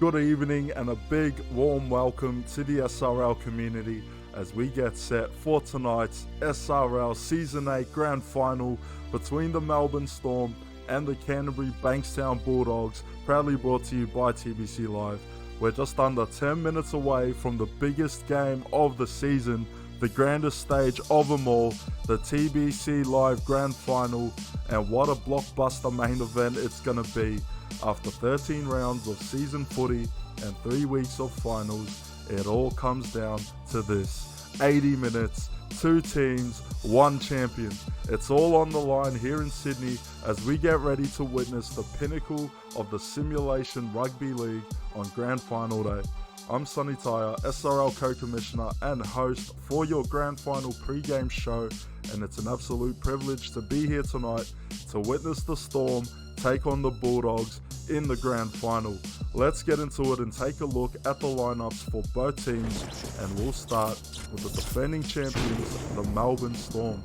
Good evening and a big warm welcome to the SRL community as we get set for tonight's SRL Season 8 Grand Final between the Melbourne Storm and the Canterbury-Bankstown Bulldogs, proudly brought to you by TBC Live. We're just under 10 minutes away from the biggest game of the season, the grandest stage of them all, the TBC Live Grand Final, and what a blockbuster main event it's going to be. After 13 rounds of season footy and 3 weeks of finals, it all comes down to this. 80 minutes, 2 teams, 1 champion. It's all on the line here in Sydney as we get ready to witness the pinnacle of the Simulation Rugby League on Grand Final Day. I'm Sonny Taia, SRL Co-Commissioner and host for your Grand Final pre-game show, and it's an absolute privilege to be here tonight to witness the Storm take on the Bulldogs in the Grand Final. Let's get into it and take a look at the lineups for both teams, and we'll start with the defending champions, the Melbourne Storm.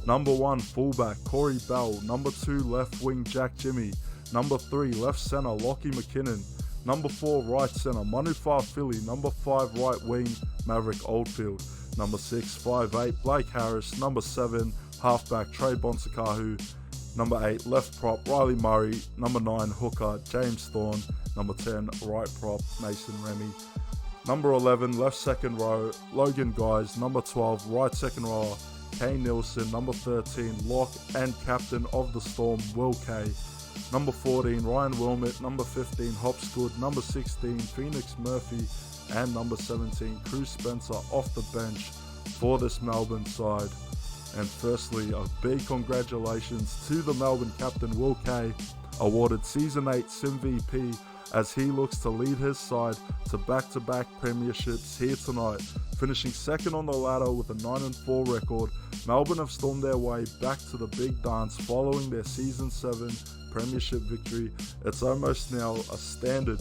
Number 1 fullback Corey Bell, number 2 left wing Jack Jimmy, number 3 left centre Lockie McKinnon, number 4 right centre Manu Fa'afili, number 5 right wing Maverick Oldfield, number 6 5'8 Blake Harris, number 7 halfback Trey Bonsakahu, number 8 left prop Riley Murray, number 9 hooker James Thorne, number 10 right prop Mason Remy, number 11 left second row Logan Guys, number 12 right second row Kane Nielsen, number 13 lock and captain of the Storm Will Kay, number 14 Ryan Wilmot, number 15 Hopsgood, number 16 Phoenix Murphy, and number 17 Cruz Spencer off the bench for this Melbourne side. And firstly, a big congratulations to the Melbourne captain Will Kay, awarded Season 8 Sim VP as he looks to lead his side to back-to-back premierships here tonight. Finishing second on the ladder with a 9-4 record, Melbourne have stormed their way back to the big dance following their Season 7 premiership victory. It's almost now a standard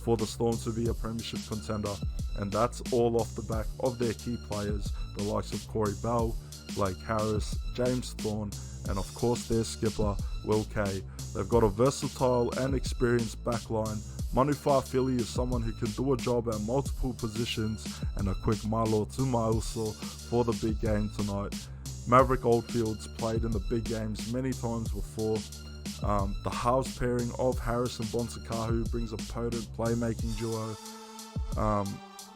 for the Storm to be a premiership contender, and that's all off the back of their key players, the likes of Corey Bell, Blake Harris, James Thorne, and of course their skipper, Will Kay. They've got a versatile and experienced backline. Manu Fa'afili is someone who can do a job at multiple positions, and a quick Malo Tumaiuso for the big game tonight. Maverick Oldfield's played in the big games many times before. The halves pairing of Harris and Bonsakahu brings a potent playmaking duo.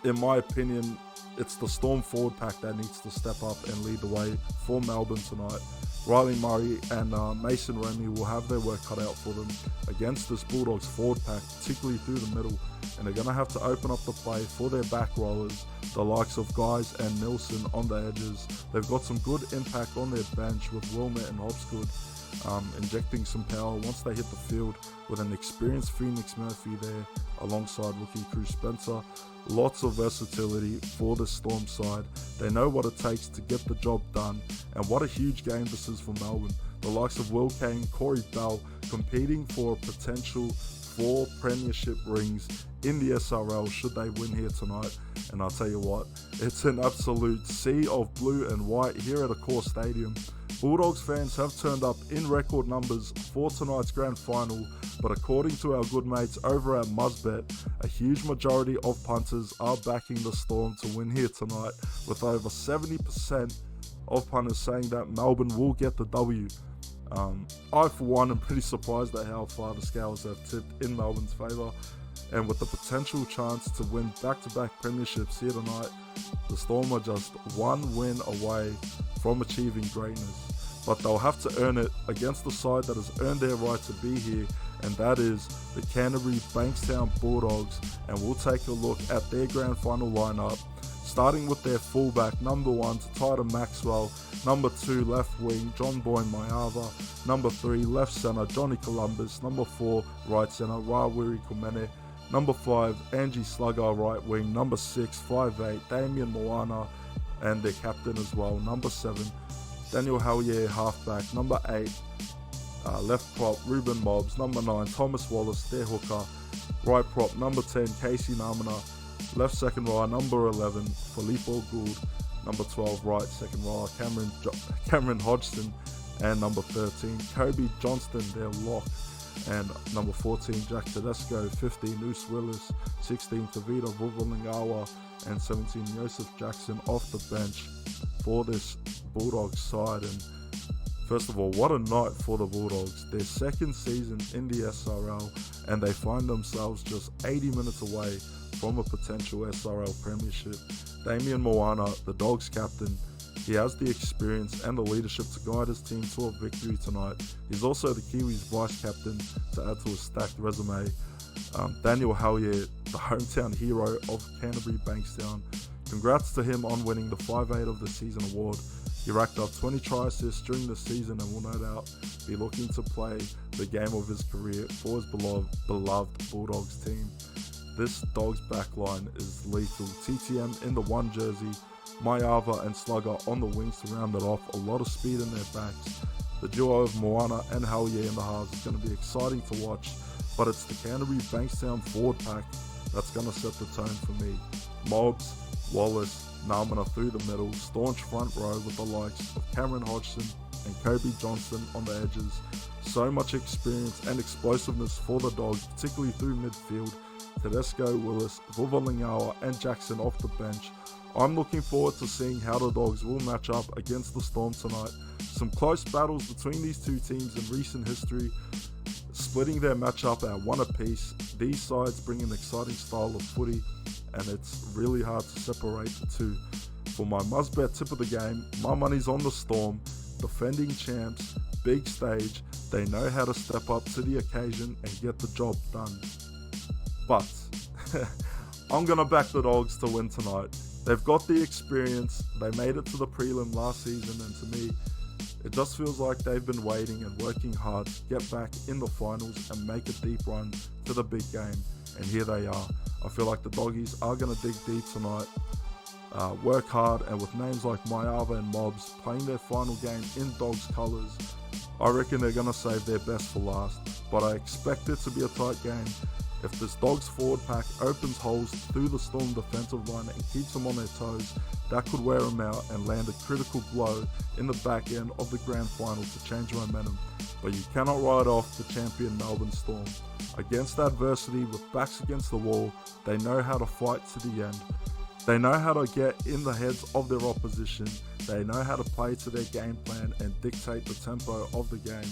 In my opinion, it's the Storm forward pack that needs to step up and lead the way for Melbourne tonight. Riley Murray and Mason Remy will have their work cut out for them against this Bulldogs forward pack, particularly through the middle, and they're going to have to open up the play for their back rollers, the likes of Guys and Nielsen on the edges. They've got some good impact on their bench with Wilmot and Hopsgood, injecting some power once they hit the field, with an experienced Phoenix Murphy there alongside rookie Cruz Spencer. Lots of versatility for the Storm side. They know what it takes to get the job done, and what a huge game this is for Melbourne. The likes of Will Kay and Corey Bell competing for a potential 4 premiership rings in the SRL should they win here tonight. And I'll tell you what, it's an absolute sea of blue and white here at Accor Stadium. Bulldogs fans have turned up in record numbers for tonight's grand final, but according to our good mates over at Muzbet, a huge majority of punters are backing the Storm to win here tonight, with over 70% of punters saying that Melbourne will get the W. I for one am pretty surprised at how far the scales have tipped in Melbourne's favour, and with the potential chance to win back-to-back premierships here tonight, the Storm are just 1 win away from achieving greatness. But they'll have to earn it against the side that has earned their right to be here, and that is the Canterbury-Bankstown Bulldogs. And we'll take a look at their grand final lineup, starting with their fullback, number 1 Taita Maxwell, number 2 left wing John Boy Mayava, number 3 left centre Johnny Columbus, number 4 right centre Rawiri Kumene, number 5 Angie Slugger right wing, number 6 5'8 Damien Moana, and their captain as well, number 7 Daniel Hallier halfback, number 8 left prop Ruben Mobbs, number 9 Thomas Wallace their hooker, right prop number 10 Casey Namana, left second row number 11 Filippo Gould, number 12 right second row Cameron Hodgson, and number 13 Kobe Johnston their lock. and number 14 Jack Tedesco, 15 Noose Willis, 16 Tavita Vuvalingawa, and 17 Joseph Jackson off the bench for this Bulldogs side. And first of all, what a night for the Bulldogs. Their second season in the SRL, and they find themselves just 80 minutes away from a potential SRL Premiership. Damian Moana, the Dogs captain, he has the experience and the leadership to guide his team to a victory tonight. He's also the Kiwis vice captain to add to his stacked resume. Daniel Hallier, the hometown hero of Canterbury-Bankstown. Congrats to him on winning the 5'8 of the season award. He racked up 20 try assists during the season and will no doubt be looking to play the game of his career for his beloved Bulldogs team. This Dogs backline is lethal. TTM in the 1 jersey, Mayava and Slugger on the wings to round it off. A lot of speed in their backs. The duo of Moana and Hallier in the halves is going to be exciting to watch, but it's the Canterbury-Bankstown forward pack that's going to set the tone for me. Mobs, Wallace, Nalmana through the middle, staunch front row with the likes of Cameron Hodgson and Kobe Johnston on the edges. So much experience and explosiveness for the Dogs, particularly through midfield. Tedesco, Willis, Vuvalingawa and Jackson off the bench. I'm looking forward to seeing how the Dogs will match up against the Storm tonight. Some close battles between these two teams in recent history, splitting their matchup at 1 apiece. These sides bring an exciting style of footy, and it's really hard to separate the two. For my must-bet tip of the game, my money's on the Storm. Defending champs, big stage, they know how to step up to the occasion and get the job done. But I'm going to back the Dogs to win tonight. They've got the experience, they made it to the prelim last season, and to me, it just feels like they've been waiting and working hard to get back in the finals and make a deep run to the big game, and here they are. I feel like the Doggies are going to dig deep tonight, work hard, and with names like Mayava and Mobs playing their final game in Dogs colours, I reckon they're going to save their best for last, but I expect it to be a tight game. If this Dogs forward pack opens holes through the Storm defensive line and keeps them on their toes, that could wear them out and land a critical blow in the back end of the grand final to change momentum. But you cannot write off the champion Melbourne Storm. Against adversity, with backs against the wall, they know how to fight to the end. They know how to get in the heads of their opposition. They know how to play to their game plan and dictate the tempo of the game.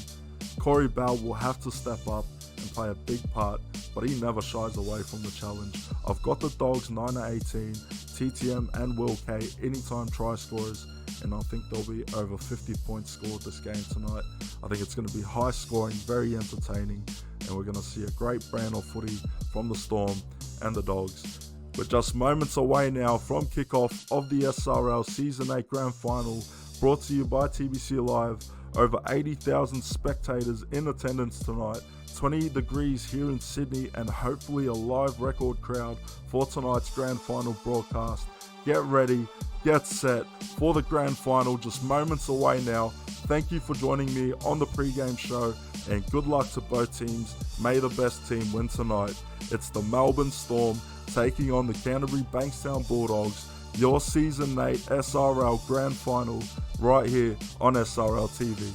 Corey Bell will have to step up and play a big part, but he never shies away from the challenge. I've got the Dogs 9-18, TTM and Will K anytime try scorers, and I think there'll be over 50 points scored this game tonight. I think it's going to be high scoring, very entertaining, and we're going to see a great brand of footy from the Storm and the Dogs. We're just moments away now from kickoff of the SRL Season 8 Grand Final, brought to you by TBC Live. Over 80,000 spectators in attendance tonight, 20 degrees here in Sydney, and hopefully a live record crowd for tonight's Grand Final broadcast. Get ready, get set for the Grand Final, just moments away now. Thank you for joining me on the pregame show, and good luck to both teams. May the best team win tonight. It's the Melbourne Storm taking on the Canterbury-Bankstown Bulldogs. Your Season 8 SRL Grand Final right here on SRL TV.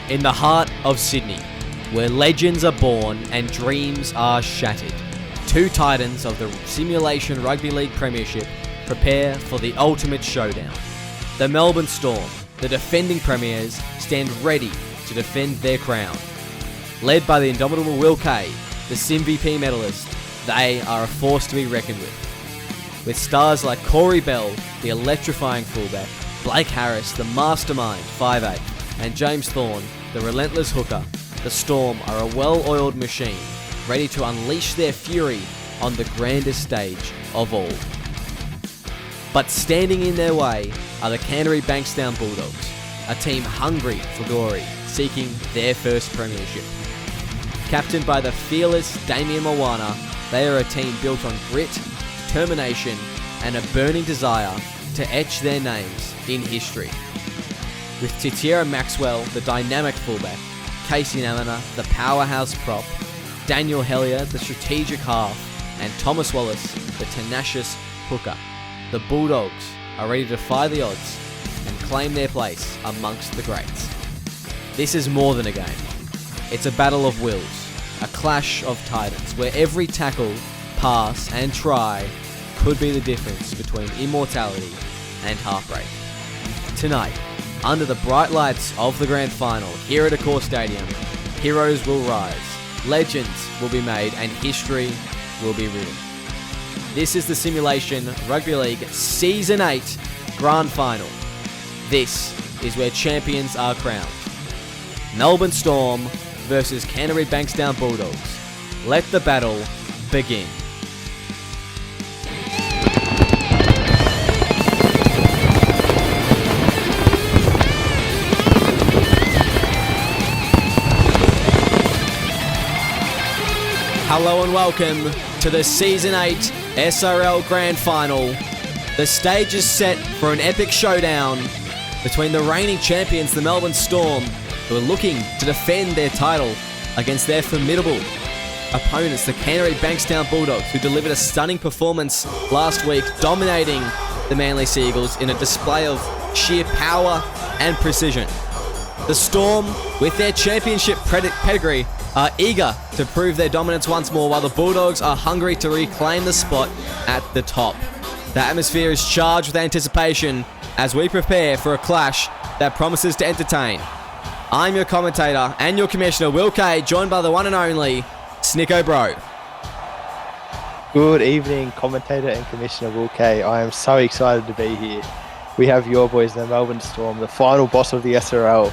In the heart of Sydney, where legends are born and dreams are shattered, two titans of the Simulation Rugby League Premiership prepare for the ultimate showdown. The Melbourne Storm, the defending premiers, stand ready to defend their crown. Led by the indomitable Will Kay, the SimVP medalist, they are a force to be reckoned with. With stars like Corey Bell, the electrifying fullback, Blake Harris, the mastermind 5'8", and James Thorne, the relentless hooker, the Storm are a well-oiled machine, ready to unleash their fury on the grandest stage of all. But standing in their way are the Canterbury-Bankstown Bulldogs, a team hungry for glory, seeking their first premiership. Captained by the fearless Damian Moana, They are a team built on grit, determination, and a burning desire to etch their names in history. With Titiera Maxwell, the dynamic fullback, Casey Namina, the powerhouse prop, Daniel Hellier, the strategic half, and Thomas Wallace, the tenacious hooker, the Bulldogs are ready to defy the odds and claim their place amongst the greats. This is more than a game. It's a battle of wills, a clash of titans, where every tackle, pass, and try could be the difference between immortality and heartbreak. Tonight, under the bright lights of the grand final here at Accor Stadium, heroes will rise, legends will be made, and history will be written. This is the Simulation Rugby League Season 8 Grand Final. This is where champions are crowned. Melbourne Storm versus Canterbury-Bankstown Bulldogs. Let the battle begin. Hello and welcome to the Season 8 SRL Grand Final. The stage is set for an epic showdown between the reigning champions, the Melbourne Storm, who are looking to defend their title against their formidable opponents, the Canterbury-Bankstown Bulldogs, who delivered a stunning performance last week, dominating the Manly Seagulls in a display of sheer power and precision. The Storm, with their championship pedigree, are eager to prove their dominance once more, while the Bulldogs are hungry to reclaim the spot at the top. The atmosphere is charged with anticipation as we prepare for a clash that promises to entertain. I'm your commentator and your commissioner, Will Kay, joined by the one and only Snicko Bro. Good evening, commentator and commissioner Will Kay. I am so excited to be here. We have your boys, the Melbourne Storm, the final boss of the SRL,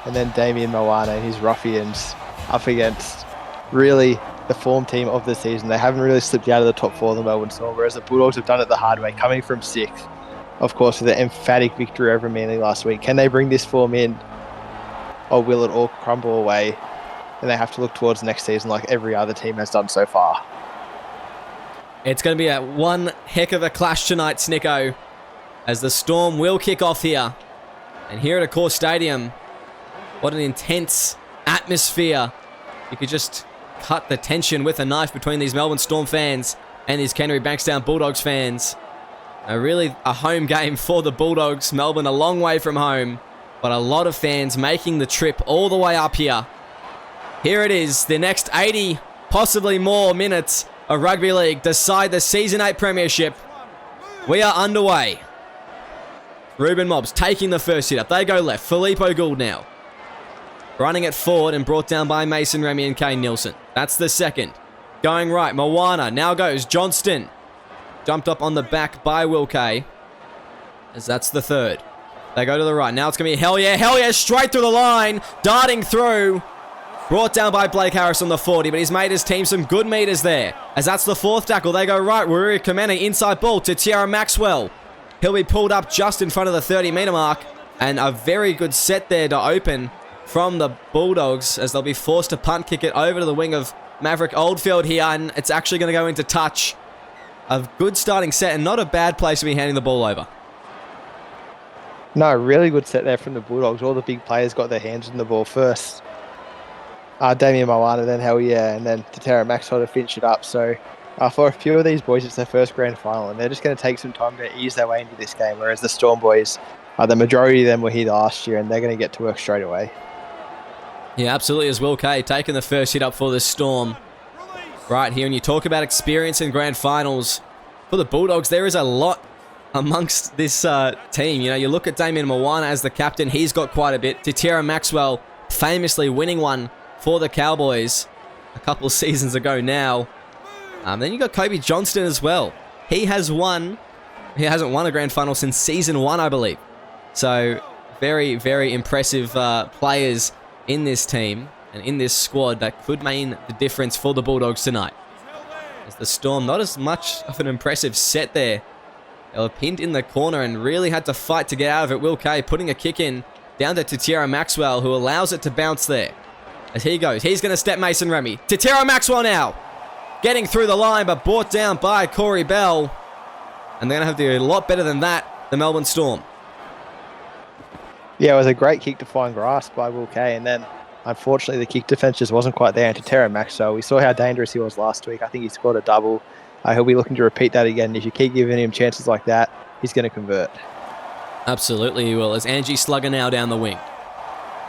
and then Damien Moana and his ruffians up against really the form team of the season. They haven't really slipped out of the top four of the Melbourne Storm, whereas the Bulldogs have done it the hard way, coming from sixth, of course, with an emphatic victory over Manly last week. Can they bring this form in, or will it all crumble away and they have to look towards next season like every other team has done so far? It's going to be one heck of a clash tonight, Snicko, as the Storm will kick off here. And here at Accor Stadium, what an intense atmosphere. You could just cut the tension with a knife between these Melbourne Storm fans and these Canterbury-Bankstown Bulldogs fans. Really a home game for the Bulldogs. Melbourne a long way from home, but a lot of fans making the trip all the way up here. Here it is, the next 80, possibly more minutes of rugby league decide the Season 8 Premiership. We are underway. Ruben Mobbs taking the first hit up. They go left. Filippo Gould now running it forward and brought down by Mason Remy and Kane Nielsen. That's the second. Going right, Moana. Now goes Johnston. Jumped up on the back by Will Kay, as that's the third. They go to the right. Now it's going to be Hellier. Hellier straight through the line. Darting through. Brought down by Blake Harris on the 40, but he's made his team some good meters there, as that's the fourth tackle. They go right. Waruri Kamene inside ball to Titiera Maxwell. He'll be pulled up just in front of the 30-meter mark, and a very good set there to open from the Bulldogs, as they'll be forced to punt kick it over to the wing of Maverick Oldfield here, and it's actually going to go into touch. A good starting set and not a bad place to be handing the ball over. No, really good set there from the Bulldogs. All the big players got their hands on the ball first. Damien Moana, then Hellier, and then Titiera Maxwell to finish it up. So for a few of these boys, it's their first grand final, and they're just going to take some time to ease their way into this game, whereas the Storm boys, the majority of them were here last year, and they're going to get to work straight away. Yeah, absolutely, as Will Kay taking the first hit up for the Storm right here. And you talk about experience in grand finals for the Bulldogs, there is a lot amongst this team. You know, you look at Damien Moana as the captain, he's got quite a bit. Titiera Maxwell famously winning one for the Cowboys a couple of seasons ago now. Then you got Kobe Johnston as well. He hasn't won a grand final since season 1, I believe. So very, very impressive players in this team and in this squad that could mean the difference for the Bulldogs tonight. As the Storm, not as much of an impressive set there. They were pinned in the corner and really had to fight to get out of it. Will Kay putting a kick in down to Titiera Maxwell, who allows it to bounce there. As he goes, he's going to step Mason Remy. Titiera Maxwell now. getting through the line, but brought down by Corey Bell. And they're going to have to do a lot better than that, the Melbourne Storm. Yeah, it was a great kick to find grass by Will Kay, and then unfortunately the kick defence just wasn't quite there. And to Terra Maxwell, we saw how dangerous he was last week. I think he scored a double. He'll be looking to repeat that again. If you keep giving him chances like that, he's going to convert. Absolutely he will, as Angie Slugger now down the wing.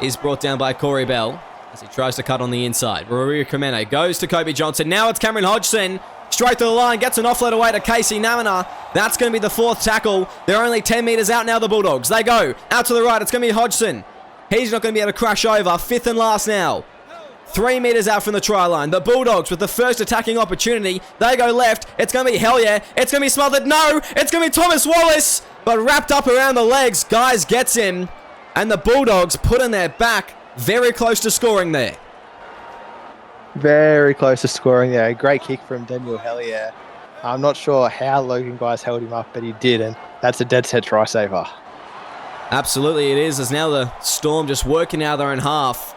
He's brought down by Corey Bell as he tries to cut on the inside. Rory Kamene goes to Kobe Johnson. Now it's Cameron Hodgson. Straight to the line, gets an offload away to Casey Namina. That's going to be the 4th tackle. They're only 10 metres out now, the Bulldogs. They go out to the right. It's going to be Hodgson. He's not going to be able to crash over. 5th and last now. 3 metres out from the try line. The Bulldogs with the first attacking opportunity. They go left. It's going to be Hellier. It's going to be smothered. No, it's going to be Thomas Wallace. But wrapped up around the legs. Guys gets him. And the Bulldogs put in their back. Very close to scoring there. Very close to scoring there. A great kick from Daniel Hellier. I'm not sure how Logan Guys held him up, but he did. And that's a dead set try saver. Absolutely it is. As now the Storm just working out their own half.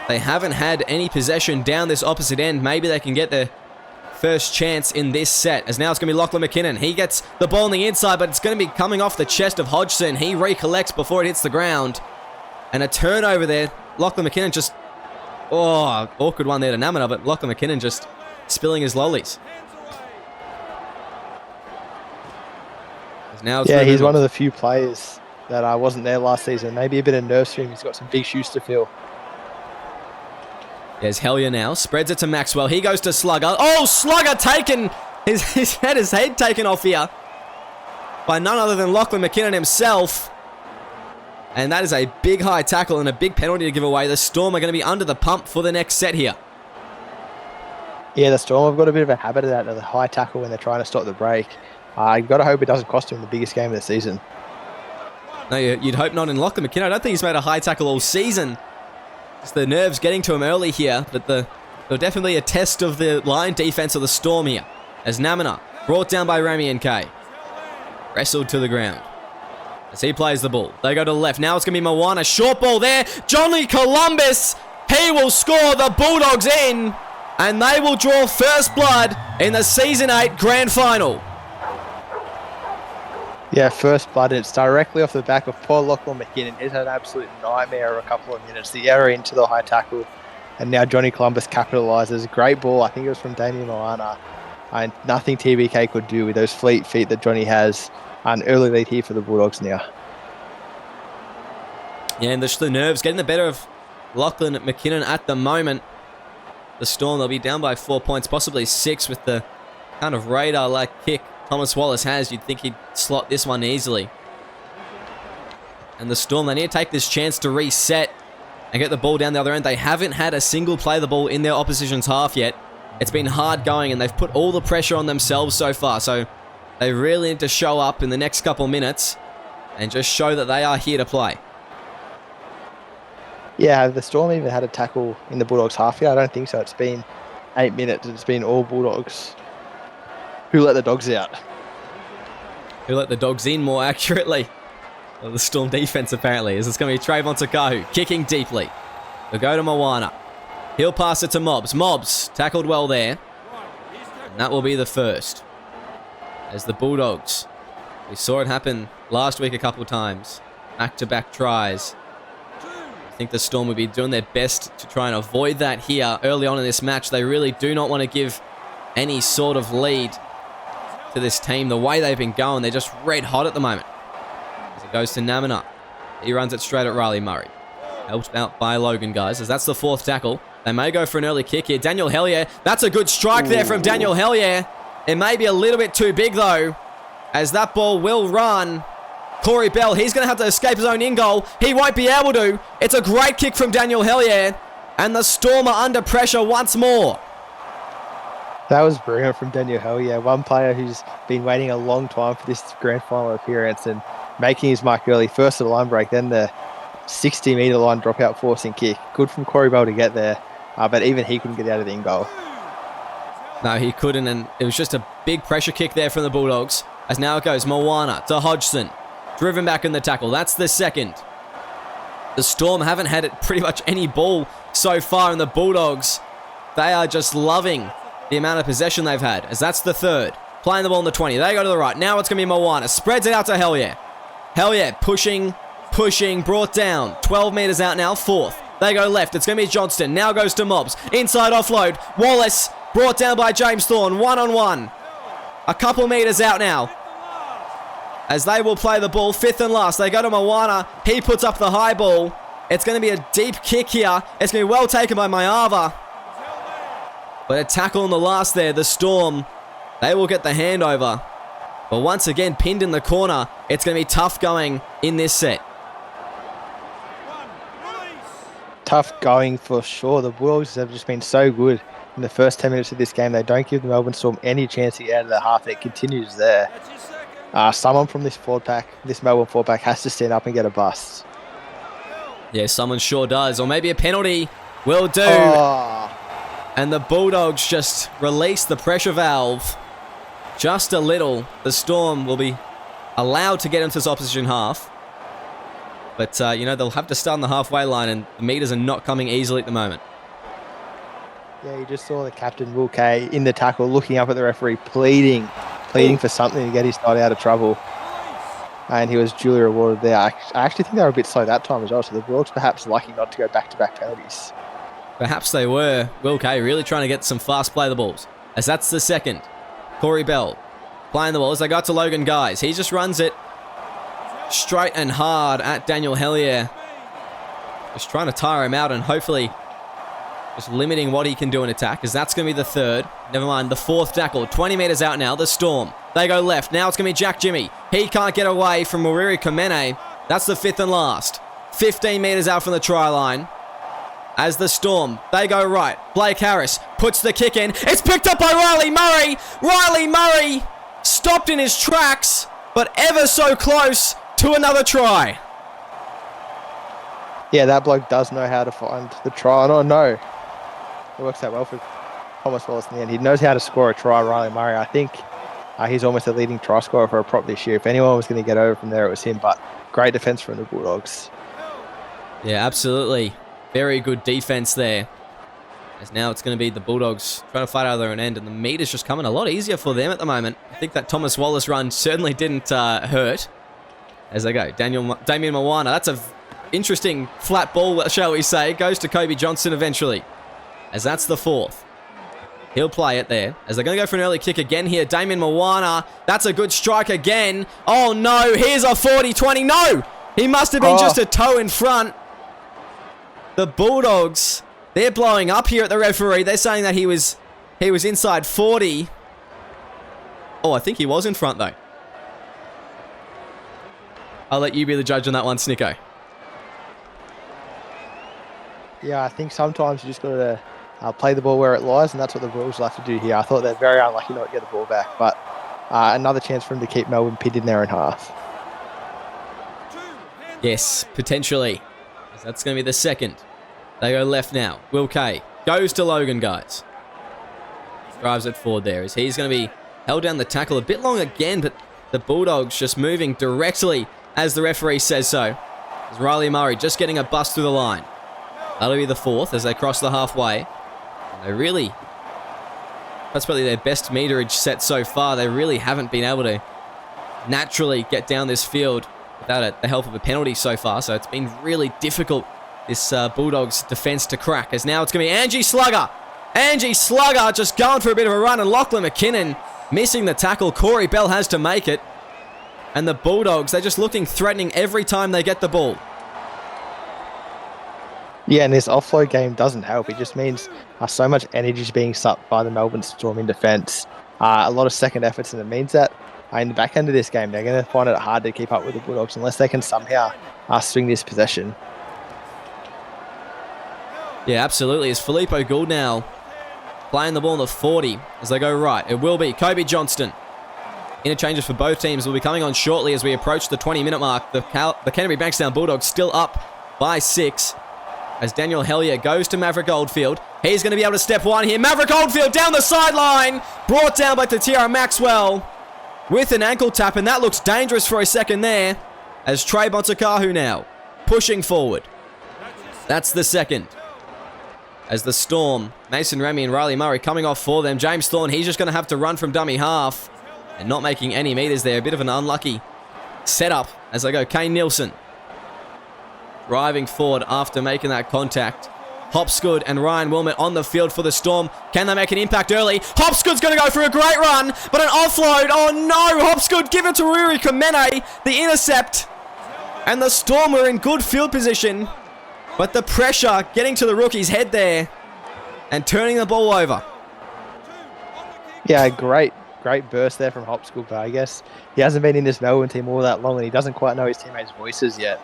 They haven't had any possession down this opposite end. Maybe they can get their first chance in this set. As now it's going to be Lachlan McKinnon. He gets the ball on the inside, but it's going to be coming off the chest of Hodgson. He recollects before it hits the ground. And a turnover there. Lachlan McKinnon just... Oh, awkward one there to Namina, but Lachlan McKinnon just spilling his lollies. Now yeah, he's one of the few players that wasn't there last season. Maybe a bit of nerves for him. He's got some big shoes to fill. There's Hellier now. Spreads it to Maxwell. He goes to Slugger. Oh, Slugger taken. He's had his head taken off here by none other than Lachlan McKinnon himself. And that is a big high tackle and a big penalty to give away. The Storm are going to be under the pump for the next set here. Yeah, the Storm have got a bit of a habit of that, of the high tackle when they're trying to stop the break. You've got to hope it doesn't cost him the biggest game of the season. No, you'd hope not in Lachlan McKinnon. I don't think he's made a high tackle all season. Just the nerves getting to him early here, but they're definitely a test of the line defense of the Storm here. As Namina, brought down by Rami and Kay. Wrestled to the ground. As he plays the ball. They go to the left. Now it's going to be Moana. Short ball there. Johnny Columbus. He will score. The Bulldogs in. And they will draw first blood in the Season 8 Grand Final. Yeah, first blood. It's directly off the back of poor Lachlan McKinnon. He's had an absolute nightmare of a couple of minutes. The error into the high tackle. And now Johnny Columbus capitalises. Great ball. I think it was from Damien Moana. And nothing TBK could do with those fleet feet that Johnny has. An early lead here for the Bulldogs now. Yeah, and the nerves getting the better of Lachlan McKinnon at the moment. The Storm, they'll be down by 4 points, possibly 6 with the kind of radar-like kick Thomas Wallace has. You'd think he'd slot this one easily. And the Storm, they need to take this chance to reset and get the ball down the other end. They haven't had a single play the ball in their opposition's half yet. It's been hard going, and they've put all the pressure on themselves so far. So they really need to show up in the next couple minutes and just show that they are here to play. Yeah, have the Storm even had a tackle in the Bulldogs half yet? I don't think so. It's been 8 minutes. It's been all Bulldogs. Who let the dogs out? Who let the dogs in, more accurately? Well, the Storm defense, apparently. As it's going to be Trayvon Takahu kicking deeply. They'll go to Moana. He'll pass it to Mobs. Mobs tackled well there. And that will be the first. As the Bulldogs, we saw it happen last week a couple of times. Back-to-back tries. I think the Storm would be doing their best to try and avoid that here early on in this match. They really do not want to give any sort of lead to this team. The way they've been going, they're just red hot at the moment. As it goes to Namina. He runs it straight at Riley Murray. Helped out by Logan, guys, as that's the 4th tackle. They may go for an early kick here. Daniel Hellier. That's a good strike there from Daniel Hellier. It may be a little bit too big, though, as that ball will run. Corey Bell, he's going to have to escape his own in-goal. He won't be able to. It's a great kick from Daniel Hellier, and the Storm are under pressure once more. That was brilliant from Daniel Hellier, one player who's been waiting a long time for this grand final appearance and making his mark early. First at the line break, then the 60-metre line dropout forcing kick. Good from Corey Bell to get there, but even he couldn't get out of the in-goal. No, he couldn't, and it was just a big pressure kick there from the Bulldogs. As now it goes Moana to Hodgson. Driven back in the tackle. That's the second. The Storm haven't had it pretty much any ball so far, and the Bulldogs, they are just loving the amount of possession they've had, as that's the third. Playing the ball in the 20. They go to the right. Now it's going to be Moana. Spreads it out to Hell Yeah. Hell Yeah, pushing, brought down. 12 metres out now, fourth. They go left. It's going to be Johnston. Now goes to Mobs. Inside offload. Wallace, brought down by James Thorne. One-on-one. A couple metres out now, as they will play the ball. Fifth and last. They go to Moana. He puts up the high ball. It's going to be a deep kick here. It's going to be well taken by Mayava. But a tackle on the last there. The Storm, they will get the handover. But once again, pinned in the corner. It's going to be tough going in this set. Tough going for sure. The Bulldogs have just been so good in the first 10 minutes of this game. They don't give the Melbourne Storm any chance to get out of the half. It continues there. Someone from this Melbourne forward pack has to stand up and get a bust. Yeah, someone sure does. Or maybe a penalty will do. Oh. And the Bulldogs just release the pressure valve just a little. The Storm will be allowed to get into this opposition half. But, they'll have to start on the halfway line, and the meters are not coming easily at the moment. Yeah, you just saw the captain, Will Kay, in the tackle, looking up at the referee, pleading for something to get his side out of trouble. And he was duly rewarded there. I actually think they were a bit slow that time as well, so the Bulldogs perhaps lucky not to go back-to-back penalties. Perhaps they were. Will Kay really trying to get some fast play the balls, as that's the second. Corey Bell playing the ball as they got to Logan Guys. He just runs it straight and hard at Daniel Hellier. Just trying to tire him out and hopefully just limiting what he can do in attack, as that's going to be the third. Never mind, the fourth tackle. 20 metres out now, the Storm. They go left. Now it's going to be Jack Jimmy. He can't get away from Muriri Kamene. That's the fifth and last. 15 metres out from the try line. As the Storm, they go right. Blake Harris puts the kick in. It's picked up by Riley Murray. Riley Murray stopped in his tracks, but ever so close to another try. Yeah, that bloke does know how to find the try. Oh, no. It works out well for Thomas Wallace in the end. He knows how to score a try, Riley Murray. I think he's almost the leading try scorer for a prop this year. If anyone was going to get over from there, it was him. But great defence from the Bulldogs. Yeah, absolutely. Very good defense there. As now it's going to be the Bulldogs trying to fight out of their own end, and the meter's just coming a lot easier for them at the moment. I think that Thomas Wallace run certainly didn't hurt. As they go, Damien Moana. That's a interesting flat ball, shall we say. Goes to Kobe Johnson eventually, as that's the fourth. He'll play it there, as they're going to go for an early kick again here. Damien Moana. That's a good strike again. Oh no, here's a 40-20. No, he must have been just a toe in front. The Bulldogs, they're blowing up here at the referee. They're saying that he was inside 40. Oh, I think he was in front, though. I'll let you be the judge on that one, Snicko. Yeah, I think sometimes you just got to play the ball where it lies, and that's what the Bulldogs like to do here. I thought they're very unlucky not to get the ball back, but another chance for them to keep Melbourne pinned in there in half. Yes, potentially. That's going to be the second. They go left now. Will Kay goes to Logan, guys. Drives it forward there, as he's going to be held down the tackle a bit long again, but the Bulldogs just moving directly as the referee says so. As Riley Murray just getting a bust through the line. That'll be the fourth as they cross the halfway. And they really, that's probably their best meterage set so far. They really haven't been able to naturally get down this field without the help of a penalty so far. So it's been really difficult, this Bulldogs defence to crack. As now it's going to be Angie Slugger. Angie Slugger just going for a bit of a run, and Lachlan McKinnon missing the tackle. Corey Bell has to make it. And the Bulldogs, they're just looking threatening every time they get the ball. Yeah, and this offload game doesn't help. It just means so much energy is being sucked by the Melbourne Storm in defence. A lot of second efforts, and it means that in the back end of this game, they're going to find it hard to keep up with the Bulldogs unless they can somehow swing this possession. Yeah, absolutely. As Filippo Gould now playing the ball in the 40 as they go right. It will be Kobe Johnston. Interchanges for both teams will be coming on shortly as we approach the 20-minute mark. The Canterbury-Bankstown Bulldogs still up by 6. As Daniel Hellier goes to Maverick Oldfield. He's going to be able to step one here. Maverick Oldfield down the sideline. Brought down by Tatira Maxwell with an ankle tap, and that looks dangerous for a second there. As Trey Montakahu now pushing forward. That's the second. As the Storm, Mason Remy and Riley Murray coming off for them. James Thorne, he's just going to have to run from dummy half. And not making any meters there. A bit of an unlucky setup as they go. Kane Nielsen driving forward after making that contact. Hopsgood and Ryan Wilmot on the field for the Storm. Can they make an impact early? Hopsgood's going to go for a great run, but an offload. Oh no, Hopsgood give it to Ruri Kamene. The intercept. And the Storm were in good field position, but the pressure getting to the rookie's head there and turning the ball over. Yeah, great burst there from Hopsgood, but I guess he hasn't been in this Melbourne team all that long and he doesn't quite know his teammates' voices yet.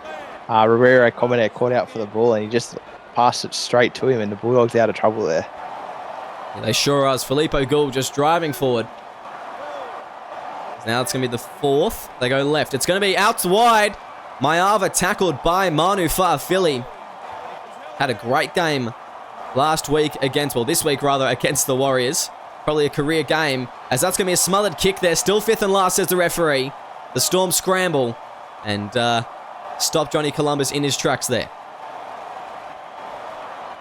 Rivera Kamene caught out for the ball and he just passed it straight to him and the Bulldogs out of trouble there. Yeah, they sure are. Filippo Gould just driving forward. Now it's going to be the fourth. They go left. It's going to be out wide. Mayava tackled by Manu Fa'afili. Had a great game last week against, well, this week rather, against the Warriors. Probably a career game, as that's going to be a smothered kick there. Still fifth and last, says the referee. The Storm scramble and stop Johnny Columbus in his tracks there.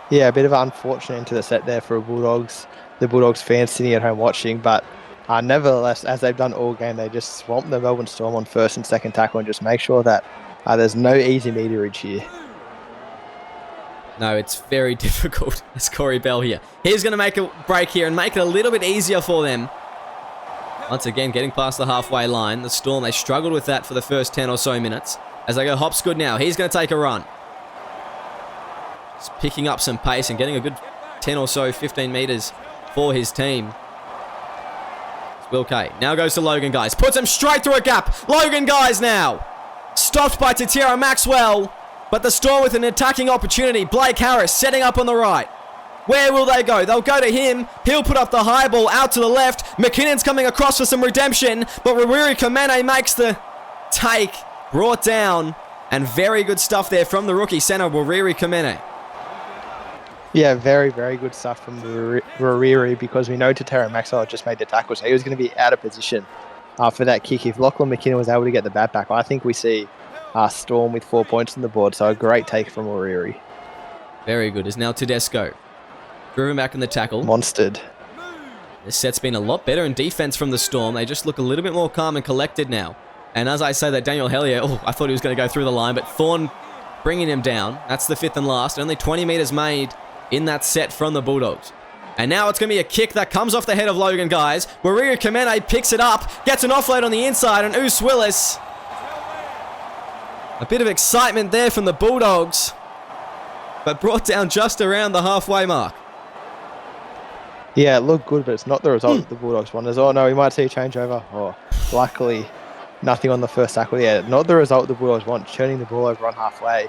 Yeah, a bit of an unfortunate into the set there for the Bulldogs fans sitting at home watching, but nevertheless, as they've done all game, they just swamp the Melbourne Storm on first and second tackle and just make sure that there's no easy meterage here. No, it's very difficult. It's Corey Bell here. He's going to make a break here and make it a little bit easier for them. Once again, getting past the halfway line. The Storm, they struggled with that for the first 10 or so minutes. As they go Hopsgood now, he's going to take a run. Just picking up some pace and getting a good 10 or so, 15 metres for his team. It's Will Kay. Now goes to Logan Guys. Puts him straight through a gap. Logan Guys now. Stopped by Tatira Maxwell. But the Storm with an attacking opportunity. Blake Harris setting up on the right. Where will they go? They'll go to him. He'll put up the high ball out to the left. McKinnon's coming across for some redemption. But Ruri Kamene makes the take. Brought down. And very good stuff there from the rookie centre, Ruri Kamene. Yeah, very, very good stuff from Ruri because we know Tatera Maxwell just made the tackle, so he was going to be out of position for that kick. If Lachlan McKinnon was able to get the bat back, I think we see Storm with 4 points on the board, so a great take from Ruri. Very good. Is now Tedesco. Driven back in the tackle. Monstered. This set's been a lot better in defense from the Storm. They just look a little bit more calm and collected now. And as I say that, Daniel Hellier, I thought he was going to go through the line, but Thorne bringing him down. That's the fifth and last. Only 20 metres made in that set from the Bulldogs. And now it's going to be a kick that comes off the head of Logan Guys. Ruri Kamene picks it up, gets an offload on the inside, and Oos Willis. A bit of excitement there from the Bulldogs, but brought down just around the halfway mark. Yeah, it looked good, but it's not the result that the Bulldogs wanted. Oh no, we might see a changeover. Oh, luckily, nothing on the first tackle. Yeah, not the result the Bulldogs want, turning the ball over on halfway.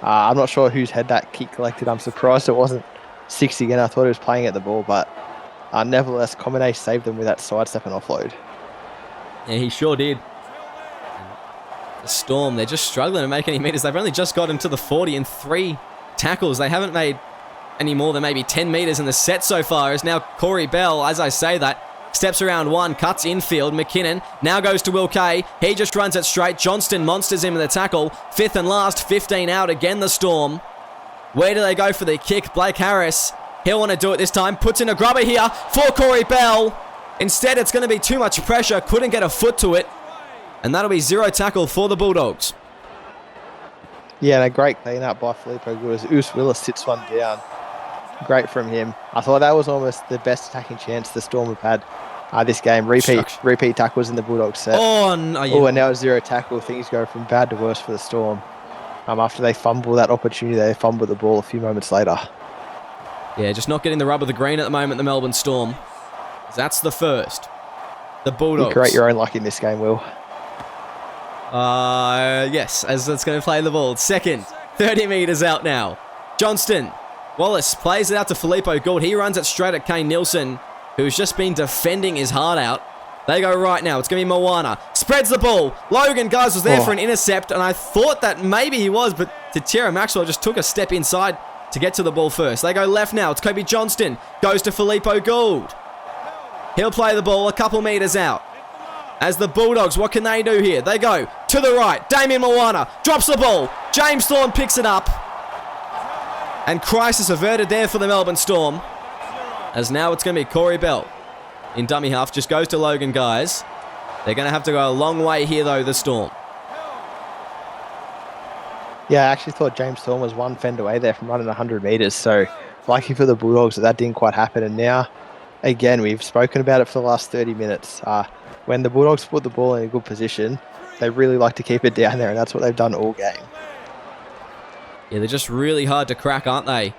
I'm not sure who's had that kick collected. I'm surprised it wasn't 6 again. I thought he was playing at the ball, but nevertheless, Kamene saved them with that sidestep and offload. Yeah, he sure did. The Storm, they're just struggling to make any meters. They've only just gotten to the 40 in 3 tackles. They haven't made any more than maybe 10 meters in the set so far. As now Corey Bell, as I say that, steps around one, cuts infield. McKinnon now goes to Will Kay. He just runs it straight. Johnston monsters him in the tackle. Fifth and last, 15 out again, the Storm. Where do they go for the kick? Blake Harris, he'll want to do it this time. Puts in a grubber here for Corey Bell. Instead, it's going to be too much pressure. Couldn't get a foot to it. And that'll be 0 tackle for the Bulldogs. Yeah, and a great clean up by Filippo Gould. Oos Willis sits one down. Great from him. I thought that was almost the best attacking chance the Storm have had this game. Repeat tackles in the Bulldogs set. Oh, no, yeah. And now 0 tackle. Things go from bad to worse for the Storm. After they fumble that opportunity, they fumble the ball a few moments later. Yeah, just not getting the rub of the green at the moment, the Melbourne Storm. That's the first. The Bulldogs. You create your own luck in this game, Will. Yes, as it's going to play the ball. Second, 30 metres out now. Johnston. Wallace plays it out to Filippo Gould. He runs it straight at Kane Nielsen, who's just been defending his heart out. They go right now. It's going to be Moana. Spreads the ball. Logan Guys was there for an intercept, and I thought that maybe he was, but Tatira Maxwell just took a step inside to get to the ball first. They go left now. It's Kobe Johnston. Goes to Filippo Gould. He'll play the ball a couple metres out. As the Bulldogs, what can they do here? They go to the right. Damien Moana drops the ball. James Thorne picks it up. And crisis averted there for the Melbourne Storm. As now it's going to be Corey Bell in dummy half. Just goes to Logan Guys. They're going to have to go a long way here, though, the Storm. Yeah, I actually thought James Thorne was one fend away there from running 100 metres. So lucky for the Bulldogs that didn't quite happen. And now, again, we've spoken about it for the last 30 minutes. When the Bulldogs put the ball in a good position, they really like to keep it down there, and that's what they've done all game. Yeah, they're just really hard to crack, aren't they?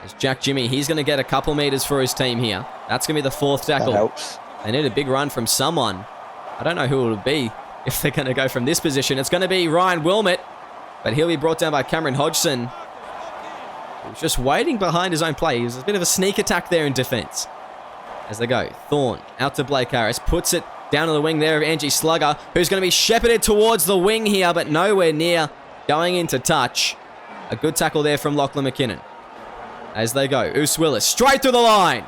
It's Jack Jimmy. He's going to get a couple metres for his team here. That's going to be the fourth tackle. That helps. They need a big run from someone. I don't know who it will be if they're going to go from this position. It's going to be Ryan Wilmot, but he'll be brought down by Cameron Hodgson. He's just waiting behind his own play. There's a bit of a sneak attack there in defence. As they go, Thorne out to Blake Harris, puts it down to the wing there of Angie Slugger, who's going to be shepherded towards the wing here, but nowhere near going into touch. A good tackle there from Lachlan McKinnon. As they go, Oos Willis straight through the line.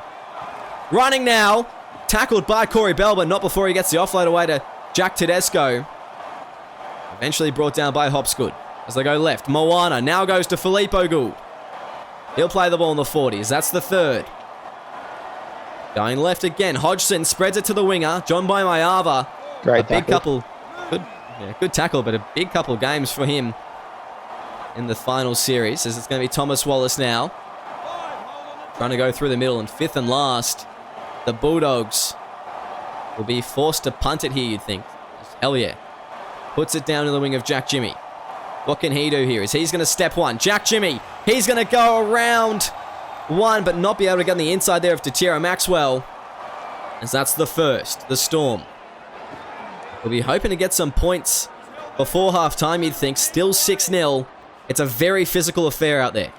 Running now. Tackled by Corey Bell, but not before he gets the offload away to Jack Tedesco. Eventually brought down by Hopsgood. As they go left, Moana now goes to Filippo Gould. He'll play the ball in the 40s. That's the third. Going left again. Hodgson spreads it to the winger. John Baimayava. Great big tackle. Good tackle, but a big couple games for him in the final series, as it's going to be Thomas Wallace now. Trying to go through the middle, and fifth and last, the Bulldogs will be forced to punt it here, you'd think. Hell yeah. Puts it down to the wing of Jack Jimmy. What can he do here? He's going to step one. Jack Jimmy, he's going to go around one, but not be able to get on the inside there of Tatira Maxwell. As that's the first, the Storm. We'll be hoping to get some points before half-time, you'd think. Still 6-0. It's a very physical affair out there.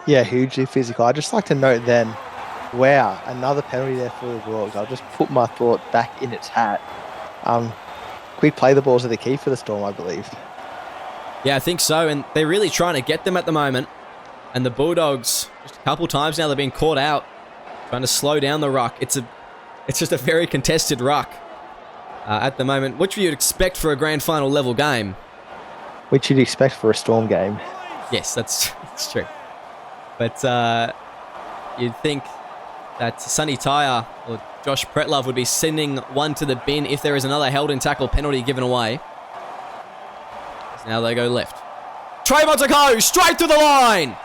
Yeah, hugely physical. I'd just like to note then, wow, another penalty there for the Bulldogs. I'll just put my thought back in its hat. Quick play the balls are the key for the Storm, I believe. Yeah, I think so, and they're really trying to get them at the moment. And the Bulldogs, just a couple times now, they've been caught out, trying to slow down the ruck. It's just a very contested ruck at the moment, which you'd expect for a grand final level game. Which you'd expect for a Storm game. Yes, that's true. But you'd think that Sonny Taia or Josh Pretlove would be sending one to the bin if there is another held-in tackle penalty given away. So now they go left. Trayvon Toko, straight to the line!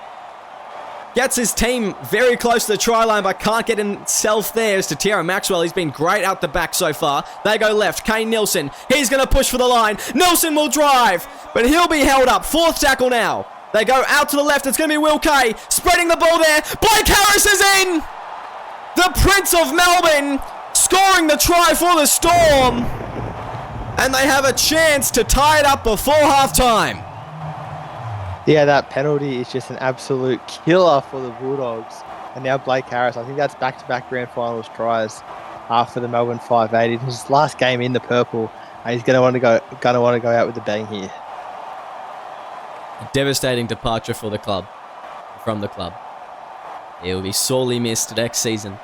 Gets his team very close to the try line, but can't get himself there. As to Tatira Maxwell, he's been great out the back so far. They go left. Kane Nilsson, he's going to push for the line. Nilsson will drive, but he'll be held up. Fourth tackle now. They go out to the left. It's going to be Will Kay spreading the ball there. Blake Harris is in! The Prince of Melbourne scoring the try for the Storm. And they have a chance to tie it up before halftime. Yeah, that penalty is just an absolute killer for the Bulldogs. And now Blake Harris, I think that's back-to-back grand finals tries after the Melbourne 5-8. It's his last game in the purple, and he's going to want to go out with a bang here. A devastating departure for the club, from the club. He will be sorely missed next season.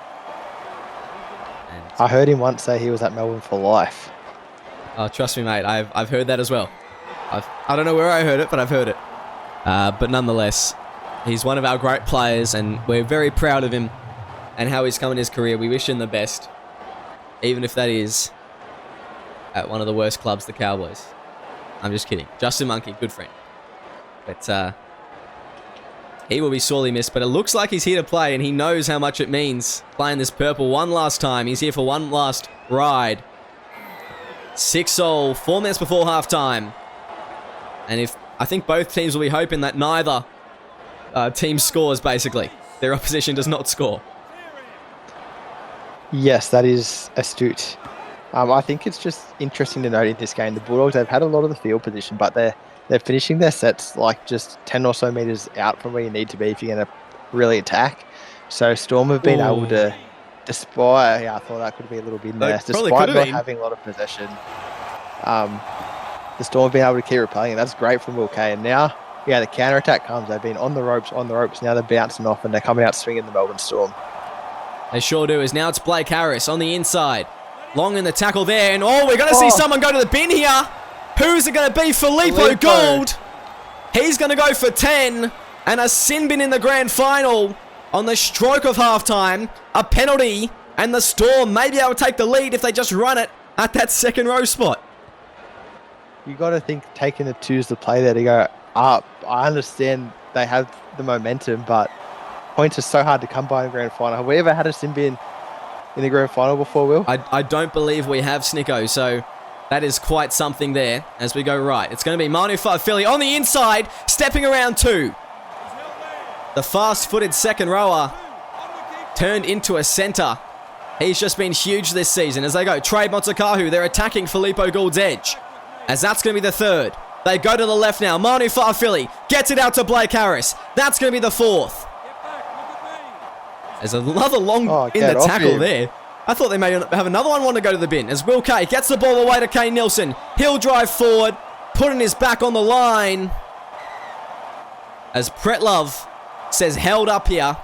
And I heard him once say he was at Melbourne for life. oh, trust me, mate, I've heard that as well. I don't know where I heard it, but I've heard it. But nonetheless, he's one of our great players, and we're very proud of him and how he's come in his career. We wish him the best, even if that is at one of the worst clubs, the Cowboys. I'm just kidding. Justin Monkey, good friend. But he will be sorely missed, but it looks like he's here to play, and he knows how much it means playing this purple one last time. He's here for one last ride. 6-all, 4 minutes before halftime. And I think both teams will be hoping that neither team scores, basically. Their opposition does not score. Yes, that is astute. I think it's just interesting to note in this game, the Bulldogs, they've had a lot of the field position, but they're finishing their sets like just 10 or so metres out from where you need to be if you're going to really attack. So Storm have been able to, despite, I thought that could be a little bit nice, despite not having a lot of possession. The Storm have been able to keep repelling, and that's great from Will Kay. And now, the counter-attack comes. They've been on the ropes. Now they're bouncing off, and they're coming out swinging the Melbourne Storm. They sure do, as now it's Blake Harris on the inside. Long in the tackle there, and we're going to see someone go to the bin here. Who's it going to be? Filippo Gould. He's going to go for 10. And a sin bin in the grand final on the stroke of halftime. A penalty. And the Storm may be able to take the lead if they just run it at that second row spot. You got to think taking the twos to play there to go up. I understand they have the momentum, but points are so hard to come by in the grand final. Have we ever had a sin bin in the grand final before, Will? I don't believe we have, Snicko, so that is quite something there as we go right. It's going to be Manu Fa'afili on the inside, stepping around 2. The fast-footed second rower turned into a centre. He's just been huge this season as they go. Trade Motokahu, they're attacking Filippo Gould's edge. As that's going to be the third. They go to the left now. Manu Fa'afili gets it out to Blake Harris. That's going to be the fourth. There's another long in the tackle there. I thought they may have another one want to go to the bin. As Will Kay gets the ball away to Kane Nielsen. He'll drive forward, putting his back on the line. As Pretlove says held up here.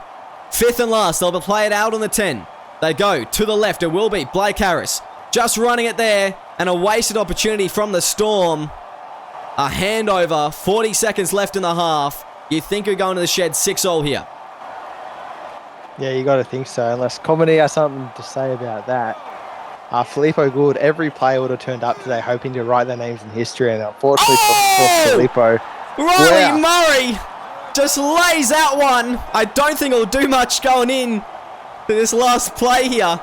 5th and last. They'll play it out on the 10. They go to the left. It will be Blake Harris. Just running it there. And a wasted opportunity from the Storm. A handover. 40 seconds left in the half. You think you're going to the shed 6-all here. Yeah, you got to think so. Unless Comedy has something to say about that. Filippo Gould, every player would have turned up today hoping to write their names in history. And unfortunately for Filippo, Riley Murray just lays that one. I don't think it'll do much going in to this last play here.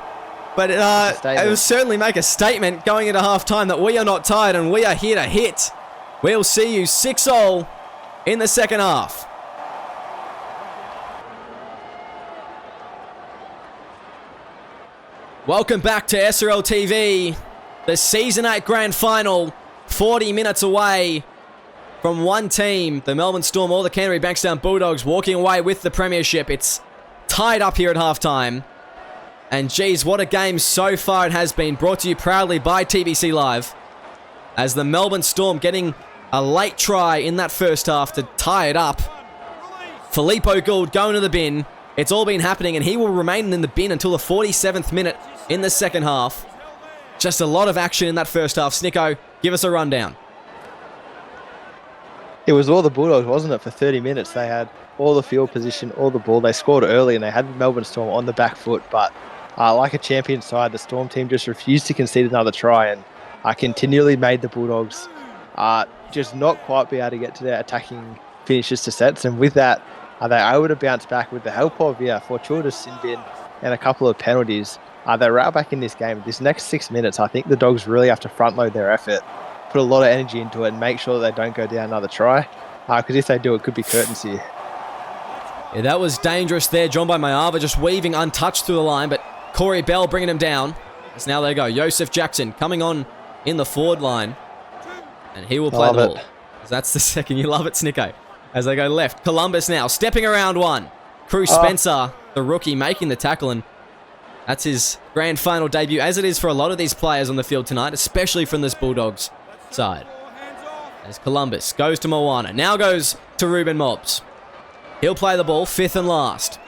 But it will certainly make a statement going into half-time that we are not tired and we are here to hit. We'll see you 6-all in the second half. Welcome back to SRL TV. The Season 8 Grand Final, 40 minutes away from one team, the Melbourne Storm or the Canterbury-Bankstown Bulldogs, walking away with the Premiership. It's tied up here at halftime. And geez, what a game so far it has been. Brought to you proudly by TBC Live. As the Melbourne Storm getting a late try in that first half to tie it up. Filippo Gould going to the bin. It's all been happening and he will remain in the bin until the 47th minute in the second half. Just a lot of action in that first half. Snicko, give us a rundown. It was all the Bulldogs, wasn't it? For 30 minutes, they had all the field position, all the ball. They scored early and they had the Melbourne Storm on the back foot, but like a champion side, the Storm team just refused to concede another try and continually made the Bulldogs just not quite be able to get to their attacking finishes to sets. And with that, they're able to bounce back with the help of fortuitous sin bin and a couple of penalties. They're right back in this game. This next 6 minutes, I think the Dogs really have to front load their effort, put a lot of energy into it and make sure that they don't go down another try. Because if they do, it could be curtains here. Yeah, that was dangerous there. John by Mayava just weaving untouched through the line, but Corey Bell bringing him down. As now they go. Joseph Jackson coming on in the forward line. And he will play the ball. That's the second. You love it, Snicko. As they go left. Columbus now stepping around one. Cruz Spencer, the rookie, making the tackle. And that's his grand final debut, as it is for a lot of these players on the field tonight, especially from this Bulldogs side. As Columbus goes to Moana. Now goes to Ruben Mobbs. He'll play the ball, 5th and last.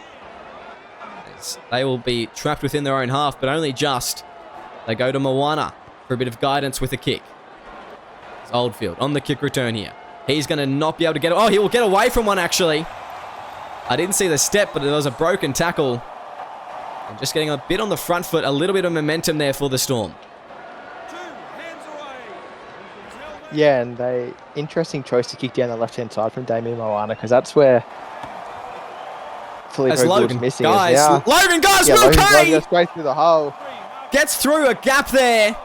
As they will be trapped within their own half, but only just. They go to Moana for a bit of guidance with a kick. It's Oldfield on the kick return here. He's going to not be able to get... Oh, he will get away from one, actually. I didn't see the step, but it was a broken tackle. And just getting a bit on the front foot, a little bit of momentum there for the Storm. Yeah, and interesting choice to kick down the left-hand side from Damien Moana, because that's where Filippo Gould's missing. Logan Guys, Will Kay goes straight through the hole. Gets through a gap there.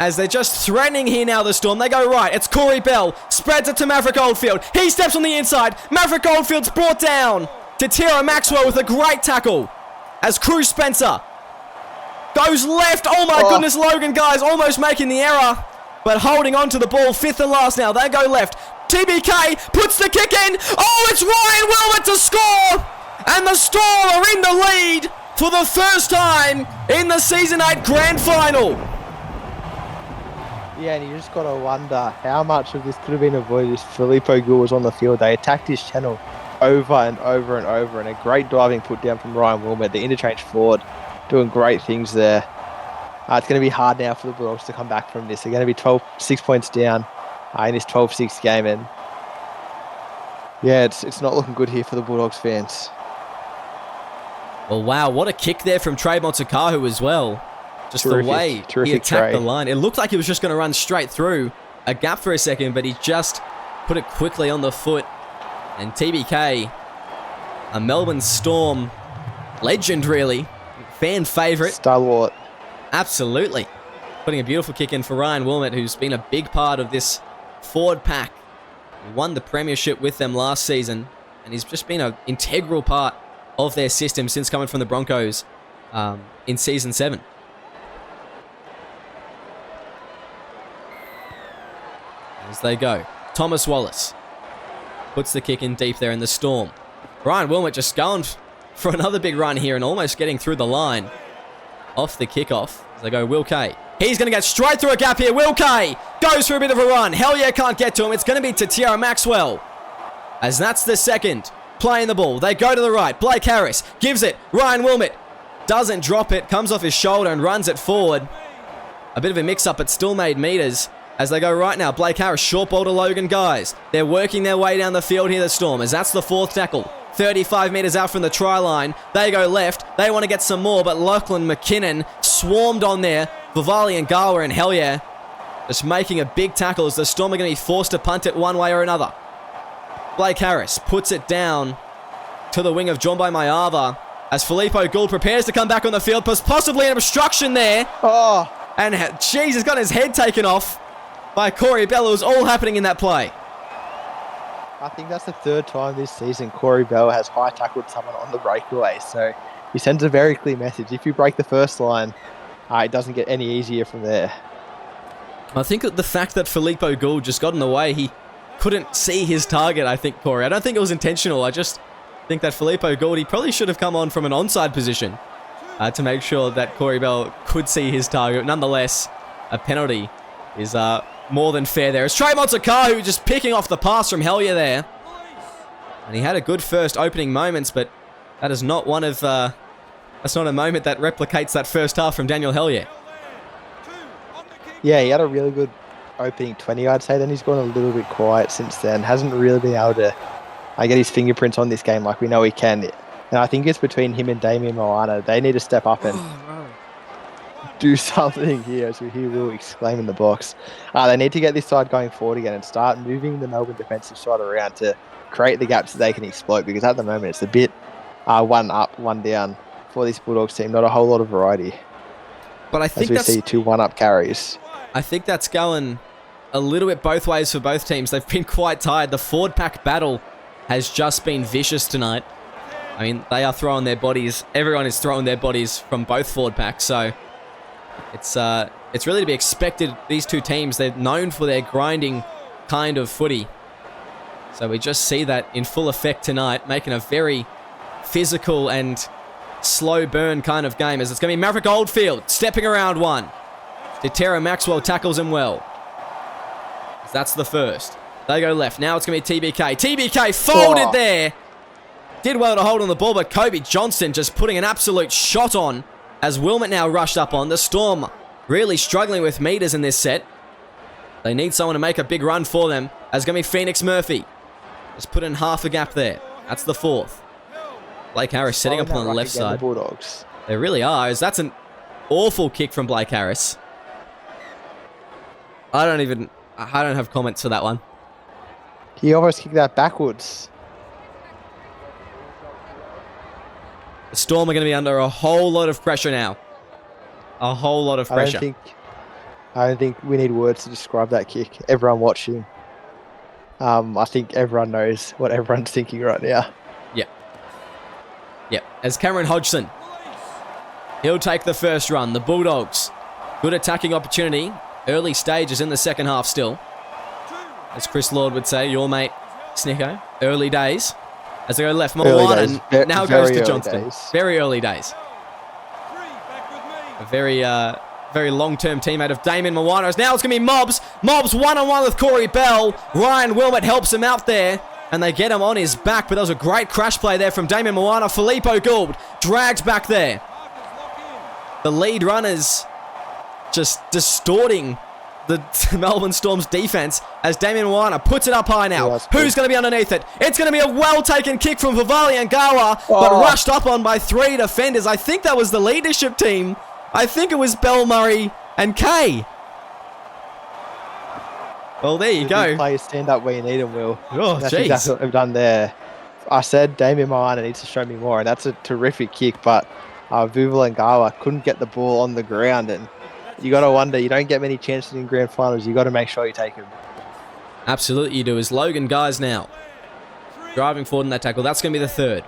As they're just threatening here now, the Storm. They go right. It's Corey Bell. Spreads it to Maverick Oldfield. He steps on the inside. Maverick Oldfield's brought down. To Tira Maxwell with a great tackle. As Cruz Spencer goes left. Oh my goodness, Logan Guys almost making the error. But holding on to the ball. 5th and last now. They go left. TBK puts the kick in. Oh, it's Ryan Wilmot to score. And the Storm are in the lead for the first time in the Season 8 Grand Final. Yeah, and you just got to wonder how much of this could have been avoided if Filippo Gould was on the field. They attacked his channel over and over and over, and a great diving put down from Ryan Wilmot, the interchange forward, doing great things there. It's going to be hard now for the Bulldogs to come back from this. They're going to be 6 points down in this 12-6 game, and Yeah, it's not looking good here for the Bulldogs fans. Well, wow, what a kick there from Trey Motsikahu as well. Just the way he attacked the line. It looked like he was just going to run straight through a gap for a second, but he just put it quickly on the foot. And TBK, a Melbourne Storm legend, really. Fan favourite. Stalwart. Absolutely. Putting a beautiful kick in for Ryan Wilmot, who's been a big part of this forward pack. He won the premiership with them last season, and he's just been an integral part of their system since coming from the Broncos in Season 7. As they go, Thomas Wallace puts the kick in deep there in the Storm. Ryan Wilmot just going for another big run here and almost getting through the line off the kickoff. As they go, Will Kay. He's going to get straight through a gap here. Will Kay goes for a bit of a run. Hell yeah, can't get to him. It's going to be Tatia Maxwell. As that's the second. Playing the ball. They go to the right. Blake Harris gives it. Ryan Wilmot doesn't drop it. Comes off his shoulder and runs it forward. A bit of a mix-up, but still made meters. As they go right now, Blake Harris, short ball to Logan Guys. They're working their way down the field here, the Storm, as that's the fourth tackle. 35 metres out from the try line. They go left. They want to get some more, but Lachlan McKinnon swarmed on there. Vivali and Garwa and hell yeah, just making a big tackle as the Storm are going to be forced to punt it one way or another. Blake Harris puts it down to the wing of John by Mayava as Filippo Gould prepares to come back on the field. Possibly an obstruction there. Oh. And jeez, he's got his head taken off by Corey Bell. It was all happening in that play. I think that's the third time this season Corey Bell has high tackled someone on the breakaway. So he sends a very clear message. If you break the first line, it doesn't get any easier from there. I think that the fact that Filippo Gould just got in the way, he couldn't see his target, I think, Corey. I don't think it was intentional. I just think that Filippo Gould, he probably should have come on from an onside position to make sure that Corey Bell could see his target. Nonetheless, a penalty is more than fair there. It's Trey Motsikahu just picking off the pass from Hellier there. And he had a good first opening moments, but that is not one of... that's not a moment that replicates that first half from Daniel Hellier. Yeah, he had a really good opening 20, I'd say. Then he's gone a little bit quiet since then. Hasn't really been able to get his fingerprints on this game like we know he can. And I think it's between him and Damien Moana. They need to step up and do something here, as we hear Will exclaim in the box. They need to get this side going forward again and start moving the Melbourne defensive side around to create the gaps that they can exploit, because at the moment it's a bit one up, one down for this Bulldogs team. Not a whole lot of variety. But I think as we see 2 one-up carries. I think that's going a little bit both ways for both teams. They've been quite tired. The forward pack battle has just been vicious tonight. I mean, they are throwing their bodies. Everyone is throwing their bodies from both forward packs. So it's really to be expected. These two teams, they're known for their grinding kind of footy. So we just see that in full effect tonight, making a very physical and slow burn kind of game, as it's going to be Maverick Oldfield stepping around one. Tatia Maxwell tackles him well. That's the first. They go left. Now it's going to be TBK. TBK folded there. Did well to hold on the ball, but Kobe Johnston just putting an absolute shot on as Wilmot now rushed up on. The Storm really struggling with meters in this set. They need someone to make a big run for them. As going to be Phoenix Murphy. Just put in half a gap there. That's the fourth. Blake Harris setting up on the left side. The Bulldogs. They really are. As that's an awful kick from Blake Harris. I don't have comments for that one. He almost kicked that backwards. The Storm are going to be under a whole lot of pressure now. A whole lot of pressure. I don't think we need words to describe that kick. Everyone watching, I think everyone knows what everyone's thinking right now. Yep. As Cameron Hodgson, he'll take the first run. The Bulldogs, good attacking opportunity. Early stages in the second half still. As Chris Lord would say, your mate Snicko. Early days. As they go left, Moana and now goes to Johnston. Very early days. A very long-term teammate of Damien Moana. Now it's going to be Mobs. Mobs one-on-one with Corey Bell. Ryan Wilmot helps him out there. And they get him on his back. But that was a great crash play there from Damien Moana. Filippo Gould dragged back there. The lead runners just distorting the Melbourne Storm's defense as Damien Moana puts it up high now. Yeah, Who's going to be underneath it? It's going to be a well-taken kick from Vivali and Gawa, but rushed up on by 3 defenders. I think that was the leadership team. I think it was Bell, Murray, and Kay. Well, there you go. Players stand up where you need them, Will. Oh, That's jeez. exactly what they've done there. I said Damien Moana needs to show me more, and that's a terrific kick, but Vuval and Gawa couldn't get the ball on the ground, and you got to wonder, you don't get many chances in grand finals. You got to make sure you take them. Absolutely you do. As Logan Guys now driving forward in that tackle. That's going to be the third.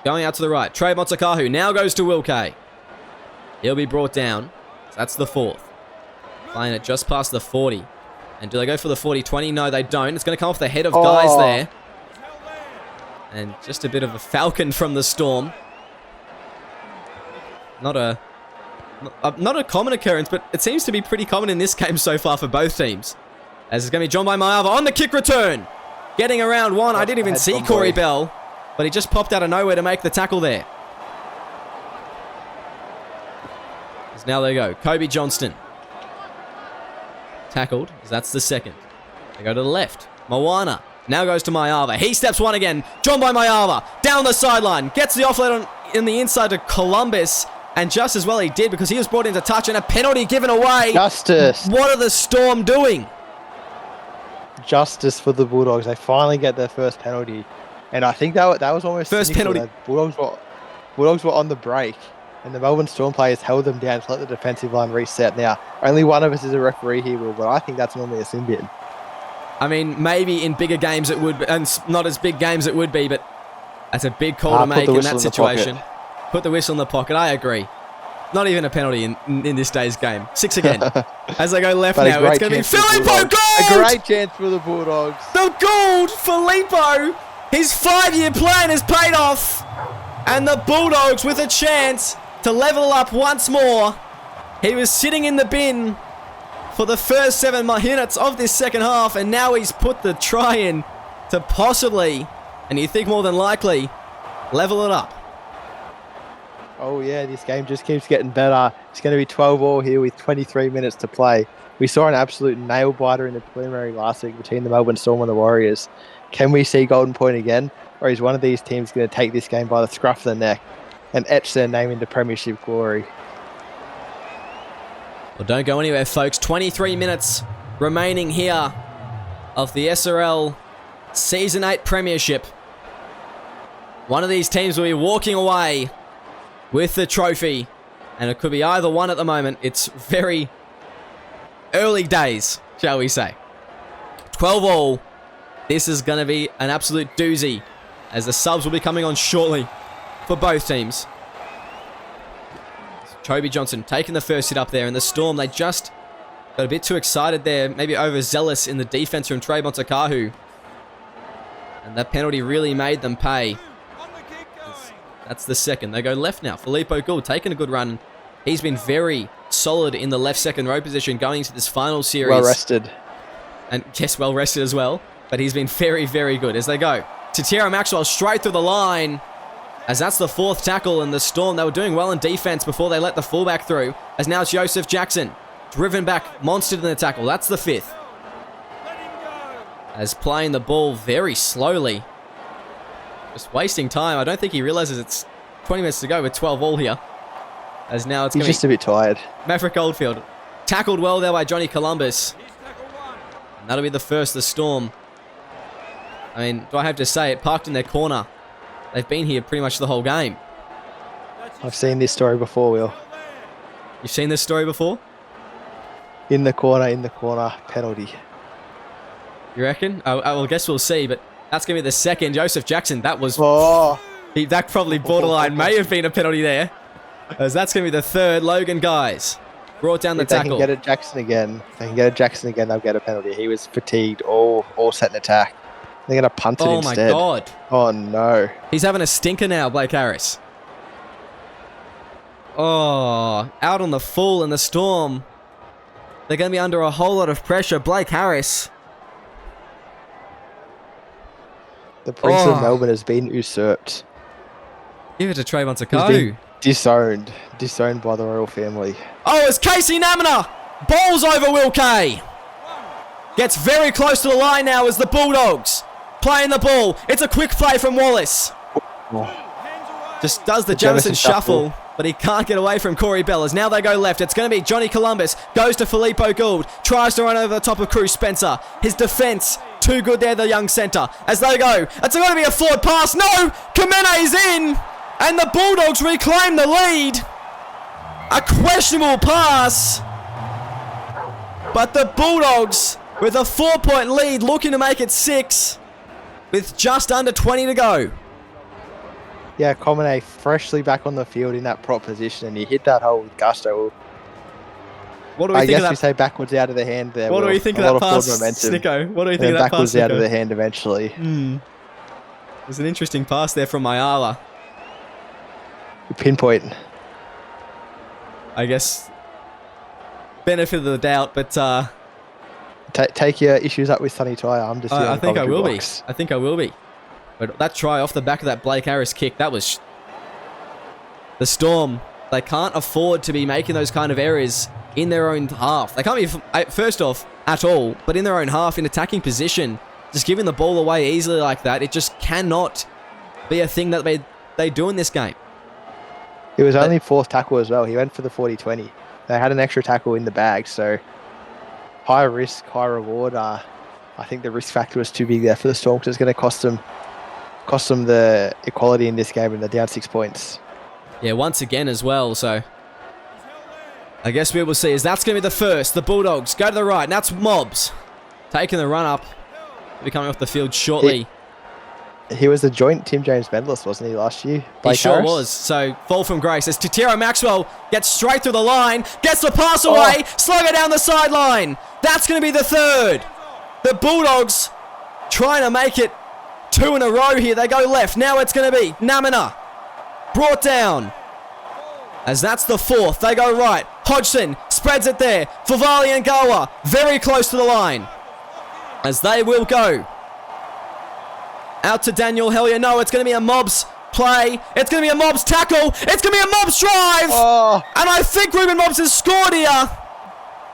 Going out to the right. Trey Motsakahu now goes to Will Kay. He'll be brought down. So that's the fourth. Playing it just past the 40. And do they go for the 40-20? No, they don't. It's going to come off the head of Guys there. And just a bit of a falcon from the Storm. Not a common occurrence, but it seems to be pretty common in this game so far for both teams. As it's going to be John by Mayava on the kick return. Getting around one. I didn't even see Corey Bell, but he just popped out of nowhere to make the tackle there. As now they go. Kobe Johnston. Tackled, as that's the second. They go to the left. Moana now goes to Mayava. He steps one again. John by Mayava. Down the sideline. Gets the offload in the inside to Columbus. And just as well he did, because he was brought into touch and a penalty given away. Justice. What are the Storm doing? Justice for the Bulldogs. They finally get their first penalty. And I think that was almost first cynical. penalty. Bulldogs were on the break. And the Melbourne Storm players held them down to let the defensive line reset. Now, only one of us is a referee here, Will, but I think that's normally a sin bin. I mean, maybe in bigger games it would be, and not as big games it would be, but that's a big call to make in that situation. Put the whistle in the pocket. I agree. Not even a penalty in this day's game. 6 again. As they go left now, it's going to be Filippo Gould! A great chance for the Bulldogs. The Gould, Filippo! His 5-year plan has paid off. And the Bulldogs with a chance to level up once more. He was sitting in the bin for the first 7 minutes of this second half, and now he's put the try in to possibly, and you think more than likely, level it up. Oh yeah, this game just keeps getting better. It's going to be 12-all here with 23 minutes to play. We saw an absolute nail-biter in the preliminary last week between the Melbourne Storm and the Warriors. Can we see Golden Point again? Or is one of these teams going to take this game by the scruff of the neck and etch their name into Premiership glory? Well, don't go anywhere, folks. 23 minutes remaining here of the SRL Season 8 Premiership. One of these teams will be walking away with the trophy, and it could be either one at the moment. It's very early days, shall we say. 12-all. This is going to be an absolute doozy, as the subs will be coming on shortly for both teams. Toby Johnson taking the first hit up there, and the Storm, they just got a bit too excited there, maybe overzealous in the defense from Trey Motsakahu. And that penalty really made them pay. That's the second. They go left now. Filippo Gould taking a good run. He's been very solid in the left second row position going into this final series. Well rested. And yes, well rested as well. But he's been very, very good as they go. Titiera Maxwell straight through the line. As that's the fourth tackle, and the Storm, they were doing well in defense before they let the fullback through. As now it's Joseph Jackson. Driven back, monstered in the tackle. That's the fifth. As playing the ball very slowly. Just wasting time. I don't think he realizes it's 20 minutes to go with 12-all here. As now it's He's just a bit tired. Maverick Oldfield. Tackled well there by Johnny Columbus. And that'll be the first, the Storm. I mean, do I have to say it? Parked in their corner. They've been here pretty much the whole game. I've seen this story before, Will. You've seen this story before? In the corner, penalty. You reckon? I guess we'll see, but that's going to be the second. Joseph Jackson, that was... Oh. That probably borderline may have been a penalty there. As that's going to be the third. Logan Guys brought down the tackle. If they can get it Jackson again, they'll get a penalty. He was fatigued, all set an attack. They're going to punt it instead. Oh my God. Oh no. He's having a stinker now, Blake Harris. Oh, out on the full in the Storm. They're going to be under a whole lot of pressure. Blake Harris. The Prince of Melbourne has been usurped. Give it to Trayvon Takaru. Disowned by the royal family. Oh, it's Casey Namina Ball's over Will Kay. Gets very close to the line now as the Bulldogs playing the ball. It's a quick play from Wallace. Just does the Jamison shuffle, but he can't get away from Corey Bellas. Now they go left. It's going to be Johnny Columbus. Goes to Filippo Gould. Tries to run over the top of Cruz Spencer. His defence, too good there, the young centre. As they go, it's going to be a forward pass. No! Kamene's in! And the Bulldogs reclaim the lead. A questionable pass. But the Bulldogs, with a 4-point lead, looking to make it 6, with just under 20 to go. Yeah, Kamene freshly back on the field in that prop position, and he hit that hole with gusto. What do we think of that? I guess we say backwards out of the hand there. What do we think of that pass, Snicko? What do we think of that pass, backwards out of the hand eventually. It was an interesting pass there from Mayala. Pinpoint. I guess benefit of the doubt, but take your issues up with Sonny Taia. I'm just. I think I will be. I think I will be. But that try off the back of that Blake Harris kick, that was... The Storm, they can't afford to be making those kind of errors in their own half. They can't be, first off, at all, but in their own half, in attacking position, just giving the ball away easily like that, it just cannot be a thing that they do in this game. It was only fourth tackle as well. He went for the 40-20. They had an extra tackle in the bag, so high risk, high reward. I think the risk factor was too big there for the Storm because it's going to cost them the equality in this game, and they're down 6 points. Yeah, once again as well, so I guess we will see as that's going to be the first. The Bulldogs go to the right, and that's Mobs taking the run up. He'll be coming off the field shortly. He was a joint Tim James medalist, wasn't he, last year? He sure was. So, fall from grace as Tatiro Maxwell gets straight through the line, gets the pass away, slugger down the sideline. That's going to be the third. The Bulldogs trying to make it 2 in a row here. They go left. Now it's going to be Namina. Brought down. As that's the fourth. They go right. Hodgson spreads it there. Favali and Gawa very close to the line. As they will go. Out to Daniel Hellier. No, it's going to be a Mobs play. It's going to be a Mobs tackle. It's going to be a Mobs drive. And I think Ruben Mobs has scored here.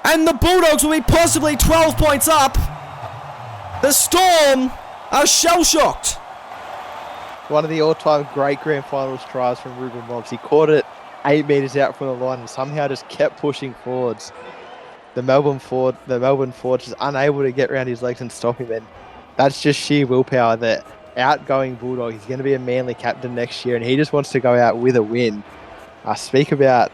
And the Bulldogs will be possibly 12 points up. The Storm are shell-shocked. One of the all-time great grand finals tries from Ruben Mobs. He caught it 8 metres out from the line and somehow just kept pushing forwards. The Melbourne forward just unable to get around his legs and stop him. And that's just sheer willpower. The outgoing Bulldog, he's going to be a Manly captain next year, and he just wants to go out with a win. Speak about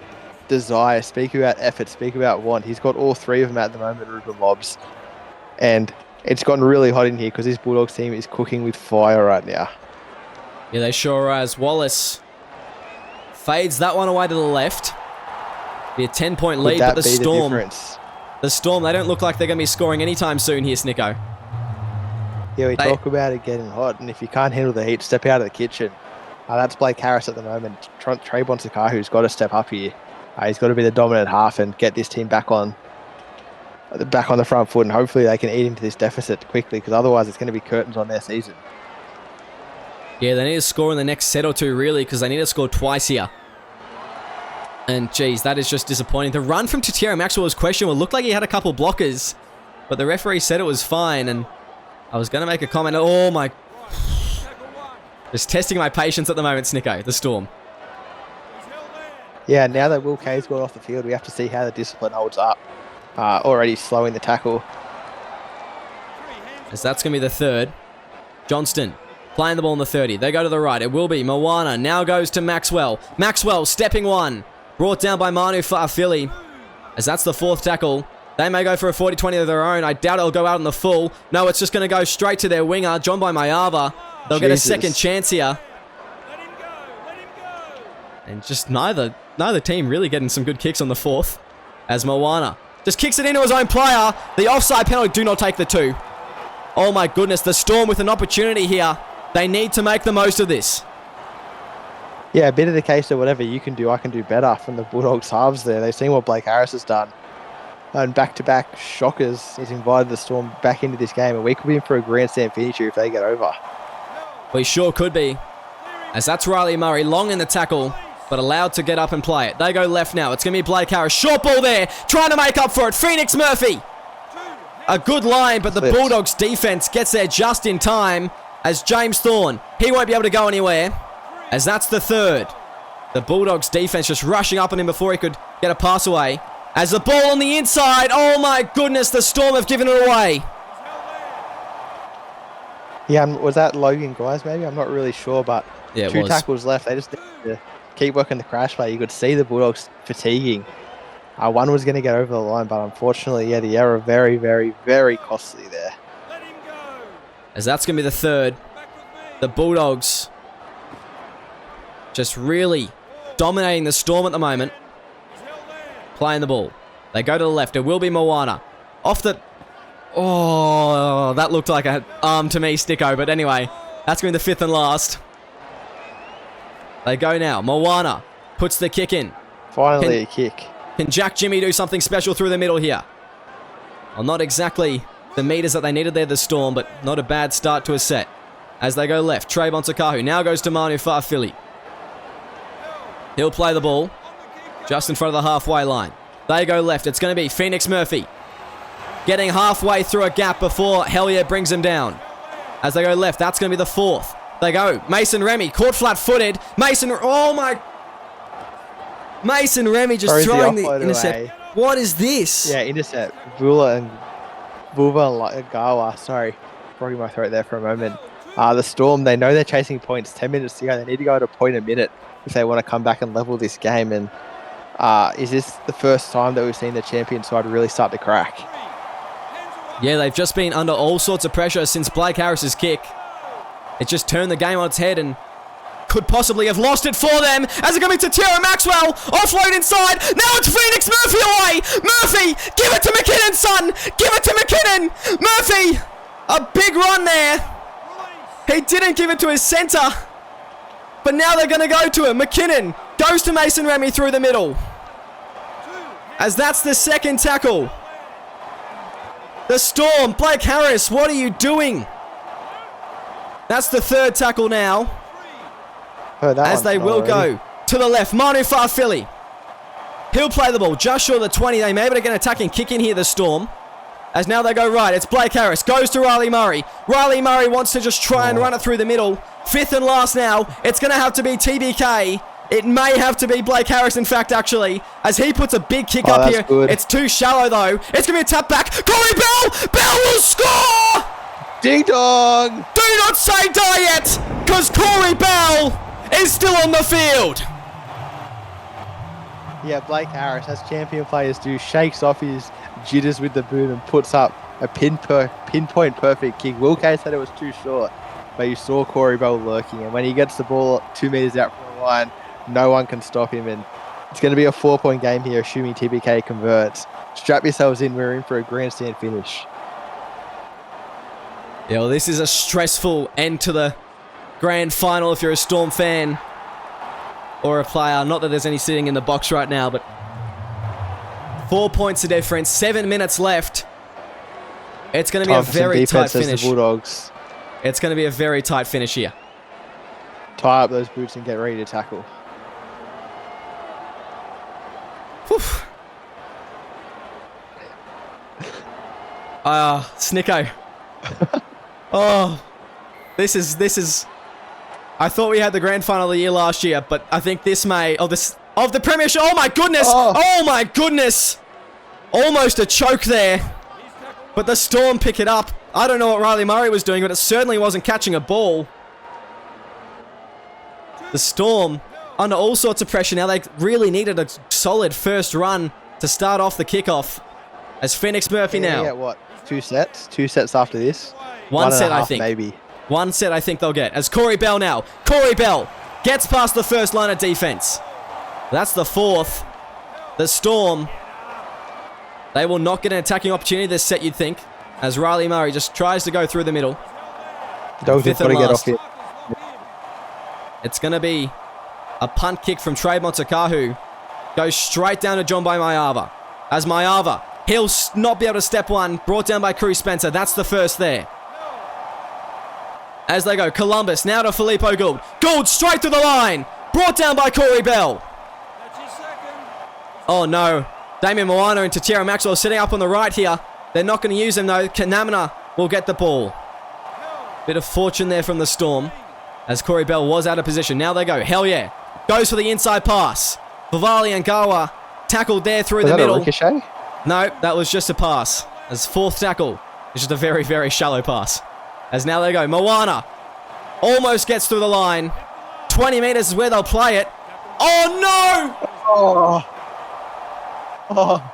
desire, speak about effort, speak about want. He's got all three of them at the moment, Ruben Mobs. And it's gotten really hot in here because this Bulldogs team is cooking with fire right now. Yeah, they sure are. As Wallace fades that one away to the left. Be a 10-point lead, but the Storm, they don't look like they're going to be scoring anytime soon here, Snicko. Yeah, we talk about it getting hot, and if you can't handle the heat, step out of the kitchen. That's Blake Harris at the moment. Trayvon Sakahu's got to step up here. He's got to be the dominant half and get this team back on the front foot, and hopefully they can eat into this deficit quickly, because otherwise it's going to be curtains on their season. Yeah, they need to score in the next set or two, really, because they need to score twice here. And, geez, that is just disappointing. The run from Tatiro Maxwell was questionable. It looked like he had a couple blockers, but the referee said it was fine, and I was going to make a comment. Oh, my... Just testing my patience at the moment, Snicko, the Storm. Yeah, now that Will Kay's gone off the field, we have to see how the discipline holds up. Already slowing the tackle. As that's going to be the third. Johnston playing the ball in the 30. They go to the right. It will be Moana. Now goes to Maxwell. Maxwell stepping one. Brought down by Manu Fa'afili. As that's the fourth tackle. They may go for a 40-20 of their own. I doubt it'll go out in the full. No, it's just going to go straight to their winger, John by Mayava. They'll get a second chance here. And just neither team really getting some good kicks on the fourth. As Moana just kicks it into his own player. The offside penalty, do not take the 2. Oh my goodness, the Storm with an opportunity here. They need to make the most of this. Yeah, a bit of the case of whatever you can do, I can do better from the Bulldogs halves there. They've seen what Blake Harris has done. And back-to-back shockers has invited the Storm back into this game. And we could be in for a grandstand finish here if they get over. We sure could be. As that's Riley Murray, long in the tackle. but allowed to get up and play it. They go left now. It's going to be Blake Harris. Short ball there, trying to make up for it. Phoenix Murphy. A good line, but the Bulldogs defense gets there just in time as James Thorne. He won't be able to go anywhere, as that's the third. The Bulldogs defense just rushing up on him before he could get a pass away. As the ball on the inside, oh my goodness, the Storm have given it away. Yeah, was that Logan Guys maybe? I'm not really sure, but yeah, two tackles left. They just need to keep working the crash play. You could see the Bulldogs fatiguing. One was going to get over the line, but unfortunately, yeah, the error very, very, very costly there. As that's going to be the third. The Bulldogs just really dominating the Storm at the moment. Playing the ball. They go to the left. It will be Moana. Off the... Oh, that looked like an arm to me, Sticko. But anyway, that's going to be the fifth and last. They go now. Moana puts the kick in. Finally a kick. Can Jack Jimmy do something special through the middle here? Well, not exactly the meters that they needed there, the Storm, but not a bad start to a set. As they go left, Trayvon Takahu now goes to Manu Fa'afili. He'll play the ball just in front of the halfway line. They go left. It's going to be Phoenix Murphy getting halfway through a gap before Hellier brings him down. As they go left, that's going to be the fourth. They go. Mason Remy caught flat-footed. Oh my... Mason Remy just throwing the intercept. Away. What is this? Yeah, intercept. Vula and Gawa. Sorry, broke my throat there for a moment. The Storm, they know they're chasing points. 10 minutes to go. They need to go at a point a minute if they want to come back and level this game. And is this the first time that we've seen the champion side really start to crack? Yeah, they've just been under all sorts of pressure since Blake Harris's kick. It just turned the game on its head and could possibly have lost it for them as it comes to Tierra Maxwell. Offload inside. Now it's Phoenix Murphy away. Murphy, give it to McKinnon, son. Give it to McKinnon. Murphy, a big run there. He didn't give it to his centre. But now they're going to go to him. McKinnon goes to Mason Remy through the middle. As that's the second tackle. The Storm, Blake Harris, what are you doing? That's the third tackle now. As they will go to the left. Manu Fa'afili. He'll play the ball just short of the 20. They may be able to get an attacking kick in here, the Storm. As now they go right. It's Blake Harris. Goes to Riley Murray. Riley Murray wants to just try and run it through the middle. Fifth and last now. It's going to have to be TBK. It may have to be Blake Harris, in fact, actually. As he puts a big kick up here. Good. It's too shallow, though. It's going to be a tap back. Corey Bell! Bell will score! Ding dong! Do not say die yet, because Corey Bell is still on the field. Yeah, Blake Harris, as champion players do, shakes off his jitters with the boot and puts up a pinpoint perfect kick. Will Kay said it was too short, but you saw Corey Bell lurking, and when he gets the ball 2 meters out from the line, no one can stop him, and it's going to be a 4-point game here, assuming TBK converts. Strap yourselves in, we're in for a grandstand finish. Yeah, well, this is a stressful end to the grand final if you're a Storm fan or a player. Not that there's any sitting in the box right now, but 4 points of difference, 7 minutes left. It's going to be a very tight finish. Bulldogs. It's going to be a very tight finish here. Tie up those boots and get ready to tackle. Snicko. Oh, this is. I thought we had the grand final of the year last year, but I think this may of the Premiership. Oh my goodness! Oh my goodness! Almost a choke there, but the Storm pick it up. I don't know what Riley Murray was doing, but it certainly wasn't catching a ball. The Storm under all sorts of pressure now. They really needed a solid first run to start off the kickoff. As Phoenix Murphy now. Yeah, what? 2 sets? 2 sets after this? One set, I think. Maybe. One set, I think they'll get. As Corey Bell now. Corey Bell gets past the first line of defense. That's the fourth. The Storm, they will not get an attacking opportunity this set, you'd think. As Riley Murray just tries to go through the middle. Fifth and last. Get off here. It's going to be a punt kick from Trayvon Takahu. Goes straight down to John by Mayava. As Mayava, he'll not be able to step one. Brought down by Cruz Spencer. That's the first there. As they go, Columbus now to Filippo Gould. Gould straight to the line. Brought down by Corey Bell. Oh no. Damien Moana and Tatira Maxwell sitting up on the right here. They're not going to use him though. Kanamina will get the ball. Bit of fortune there from the Storm as Corey Bell was out of position. Now they go. Hell yeah. Goes for the inside pass. Vivali and Gawa tackled there through the middle. A ricochet? No, that was just a pass. As fourth tackle. It's just a very, very shallow pass. As now they go. Moana almost gets through the line. 20 metres is where they'll play it. Oh no! Oh. Oh.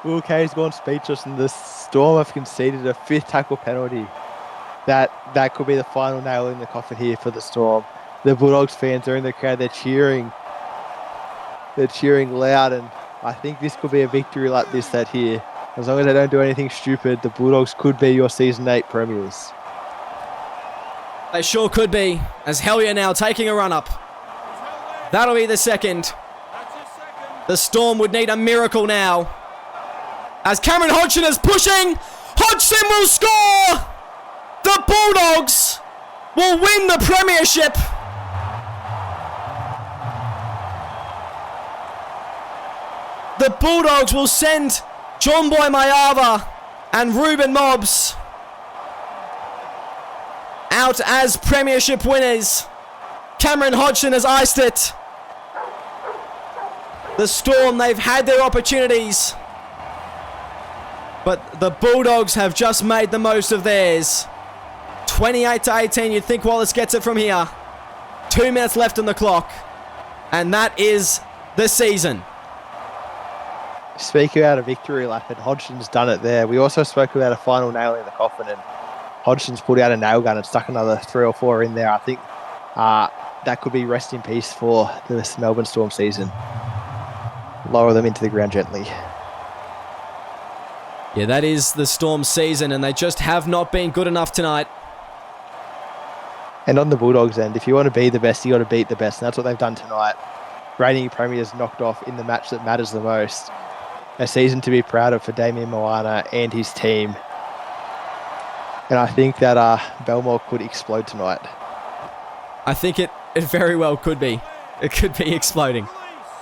Will K's gone speechless, and the Storm have conceded a 5th tackle penalty. That could be the final nail in the coffin here for the Storm. The Bulldogs fans are in the crowd. They're cheering. They're cheering loud, and I think this could be a victory like this that here. As long as they don't do anything stupid, the Bulldogs could be your Season 8 premiers. They sure could be, as Hellier now taking a run-up. That'll be the second. The Storm would need a miracle now. As Cameron Hodgson is pushing, Hodgson will score! The Bulldogs will win the premiership! The Bulldogs will send John Boy Mayava and Ruben Mobbs out as premiership winners. Cameron Hodgson has iced it. The Storm, they've had their opportunities, but the Bulldogs have just made the most of theirs. 28-18, you'd think Wallace gets it from here. 2 minutes left on the clock, and that is the season. Speak about a victory lap, and Hodgson's done it there. We also spoke about a final nail in the coffin, and Hodgson's pulled out a nail gun and stuck another 3 or 4 in there. I think that could be rest in peace for this Melbourne Storm season. Lower them into the ground gently. Yeah, that is the Storm season, and they just have not been good enough tonight. And on the Bulldogs end, if you want to be the best, you got to beat the best, and that's what they've done tonight. Reigning premiers knocked off in the match that matters the most. A season to be proud of for Damien Moana and his team. And I think that Belmore could explode tonight. I think it very well could be. It could be exploding,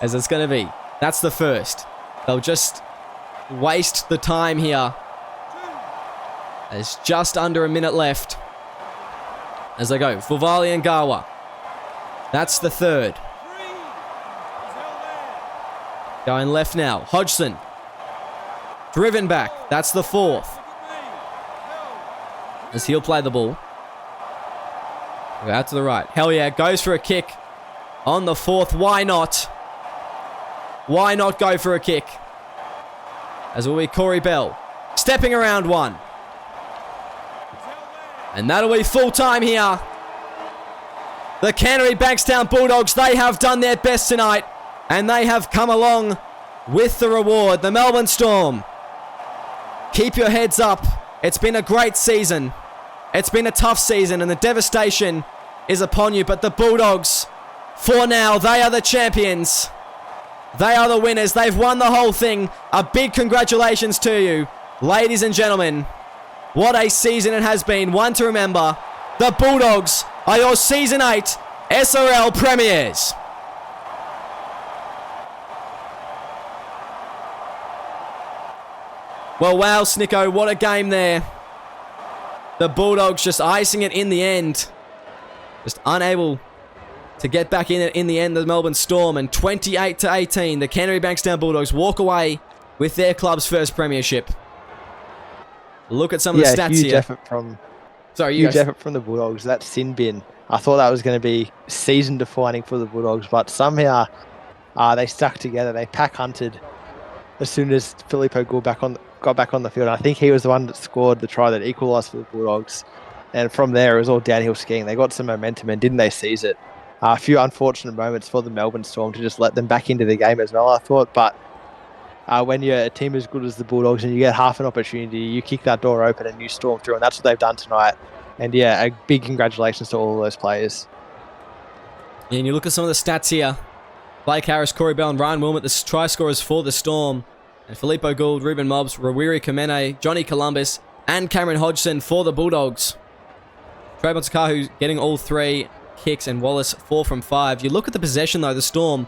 as it's going to be. That's the first. They'll just waste the time here. There's just under a minute left. As they go, Vivali and Gawa. That's the third. Going left now. Hodgson. Driven back. That's the fourth. As he'll play the ball. Go out to the right. Hell yeah. Goes for a kick on the fourth. Why not? Why not go for a kick? As will be Corey Bell. Stepping around one. And that'll be full time here. The Canterbury-Bankstown Bulldogs, they have done their best tonight. And they have come along with the reward. The Melbourne Storm. Keep your heads up. It's been a great season. It's been a tough season and the devastation is upon you. But the Bulldogs, for now, they are the champions. They are the winners. They've won the whole thing. A big congratulations to you, ladies and gentlemen. What a season it has been. One to remember. The Bulldogs are your Season 8 SRL Premiers. Well, wow, Snicko, what a game there. The Bulldogs just icing it in the end. Just unable to get back in it in the end, the Melbourne Storm. And 28-18, the Canterbury-Bankstown Bulldogs walk away with their club's first premiership. Look at some of the stats huge here. Effort from, Sorry, huge effort from the Bulldogs. That sin bin. I thought that was going to be season-defining for the Bulldogs, but somehow they stuck together. They pack-hunted as soon as Filippo got back on the field. I think he was the one that scored the try that equalised for the Bulldogs. And from there, it was all downhill skiing. They got some momentum, and didn't they seize it? A few unfortunate moments for the Melbourne Storm to just let them back into the game as well, I thought. But when you're a team as good as the Bulldogs and you get half an opportunity, you kick that door open and you storm through. And that's what they've done tonight. And yeah, a big congratulations to all of those players. Yeah, and you look at some of the stats here. Blake Harris, Corey Bell, and Ryan Wilmot, the try scorers for the Storm. And Filippo Gould, Ruben Mobbs, Rawiri Kamene, Johnny Columbus, and Cameron Hodgson for the Bulldogs. Trayvon Takahu getting all three kicks, and Wallace 4 from 5. You look at the possession, though, the Storm,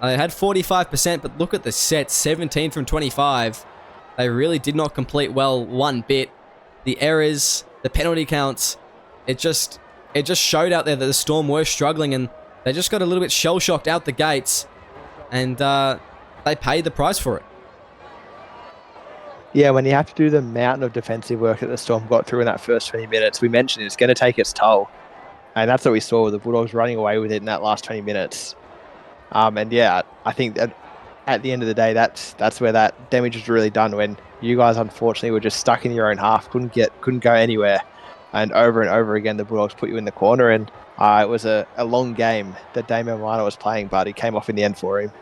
they had 45%, but look at the sets, 17 from 25. They really did not complete well one bit. The errors, the penalty counts, it just showed out there that the Storm were struggling, and they just got a little bit shell-shocked out the gates, and they paid the price for it. Yeah, when you have to do the mountain of defensive work that the Storm got through in that first 20 minutes, we mentioned it's going to take its toll. And that's what we saw with the Bulldogs running away with it in that last 20 minutes. And yeah, I think that at the end of the day, that's where that damage was really done, when you guys unfortunately were just stuck in your own half, couldn't go anywhere. And over again, the Bulldogs put you in the corner, and it was a long game that Damian Milano was playing, but he came off in the end for him.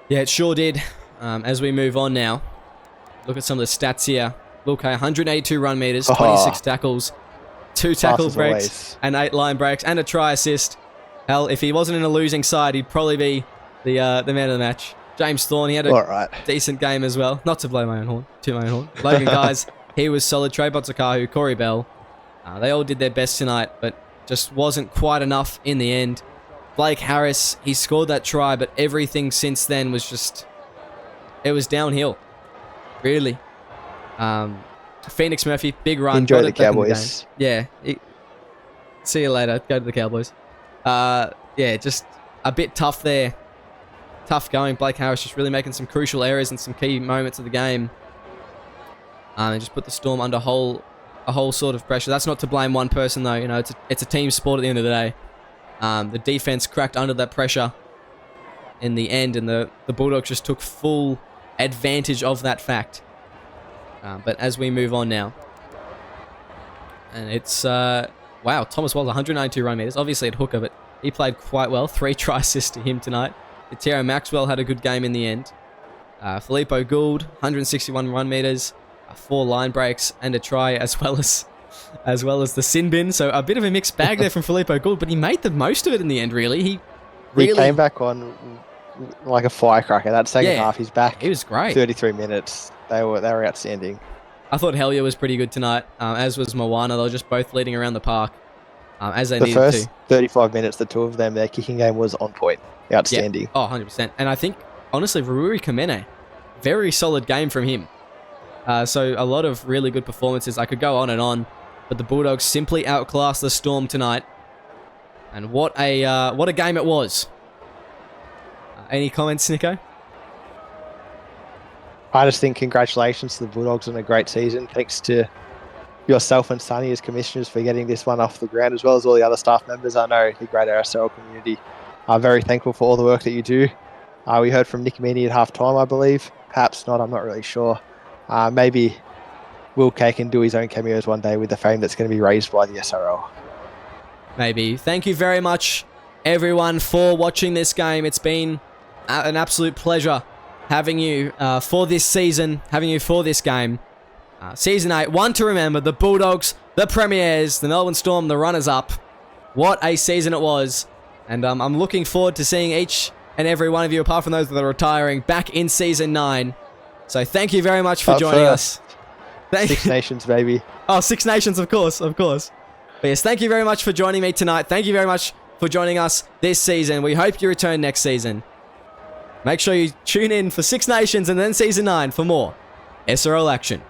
Yeah, it sure did. As we move on now, look at some of the stats here. Look, 182 run meters, 26 tackles, 2 tackle breaks, always, and 8 line breaks, and a try assist. Hell, if he wasn't in a losing side, he'd probably be the man of the match. James Thorne, he had a decent game as well. Not to blow my own horn, to my own horn. Logan Guys, he was solid. Trey Botsakahu, Corey Bell, they all did their best tonight, but just wasn't quite enough in the end. Blake Harris, he scored that try, but everything since then was just... it was downhill, really. Phoenix Murphy, big run. Enjoy the Cowboys. Yeah. See you later. Go to the Cowboys. Yeah, just a bit tough there. Tough going. Blake Harris just really making some crucial errors in some key moments of the game. And just put the Storm under a whole sort of pressure. That's not to blame one person, though. You know, it's a team sport at the end of the day. The defense cracked under that pressure in the end, and the Bulldogs just took full advantage of that fact. But as we move on now, and it's wow, Thomas Walls 192 run meters, obviously at hooker, but he played quite well. 3 try assists to him tonight. Tierra Maxwell had a good game in the end. Filippo Gould 161 run meters, 4 line breaks, and a try, as well as the sin bin. So a bit of a mixed bag there from Filippo Gould, but he made the most of it in the end. Really, he came back on like a firecracker. That second half, he's back. He was great. 33 minutes. They were outstanding. I thought Hellier was pretty good tonight, as was Moana. They were just both leading around the park, as they needed to. The first 35 minutes, the two of them, their kicking game was on point. Outstanding. Yeah. Oh, 100%. And I think, honestly, Ruri Kamene, very solid game from him. So a lot of really good performances. I could go on and on, but the Bulldogs simply outclassed the Storm tonight. And what a game it was. Any comments, Nico? I just think congratulations to the Bulldogs on a great season. Thanks to yourself and Sonny as commissioners for getting this one off the ground, as well as all the other staff members. I know the greater SRL community are very thankful for all the work that you do. We heard from Nick Meaney at half-time, I believe. Perhaps not, I'm not really sure. Maybe Will Kay can do his own cameos one day with the fame that's going to be raised by the SRL. Maybe. Thank you very much, everyone, for watching this game. It's been an absolute pleasure having you for this season, having you for this game. Season 8, one to remember, the Bulldogs, the Premiers, the Melbourne Storm, the runners-up. What a season it was. And I'm looking forward to seeing each and every one of you, apart from those that are retiring, back in Season 9. So thank you very much for joining us. Six Nations, baby. Oh, Six Nations, of course. But yes, thank you very much for joining me tonight. Thank you very much for joining us this season. We hope you return next season. Make sure you tune in for Six Nations and then Season 9 for more SRL action.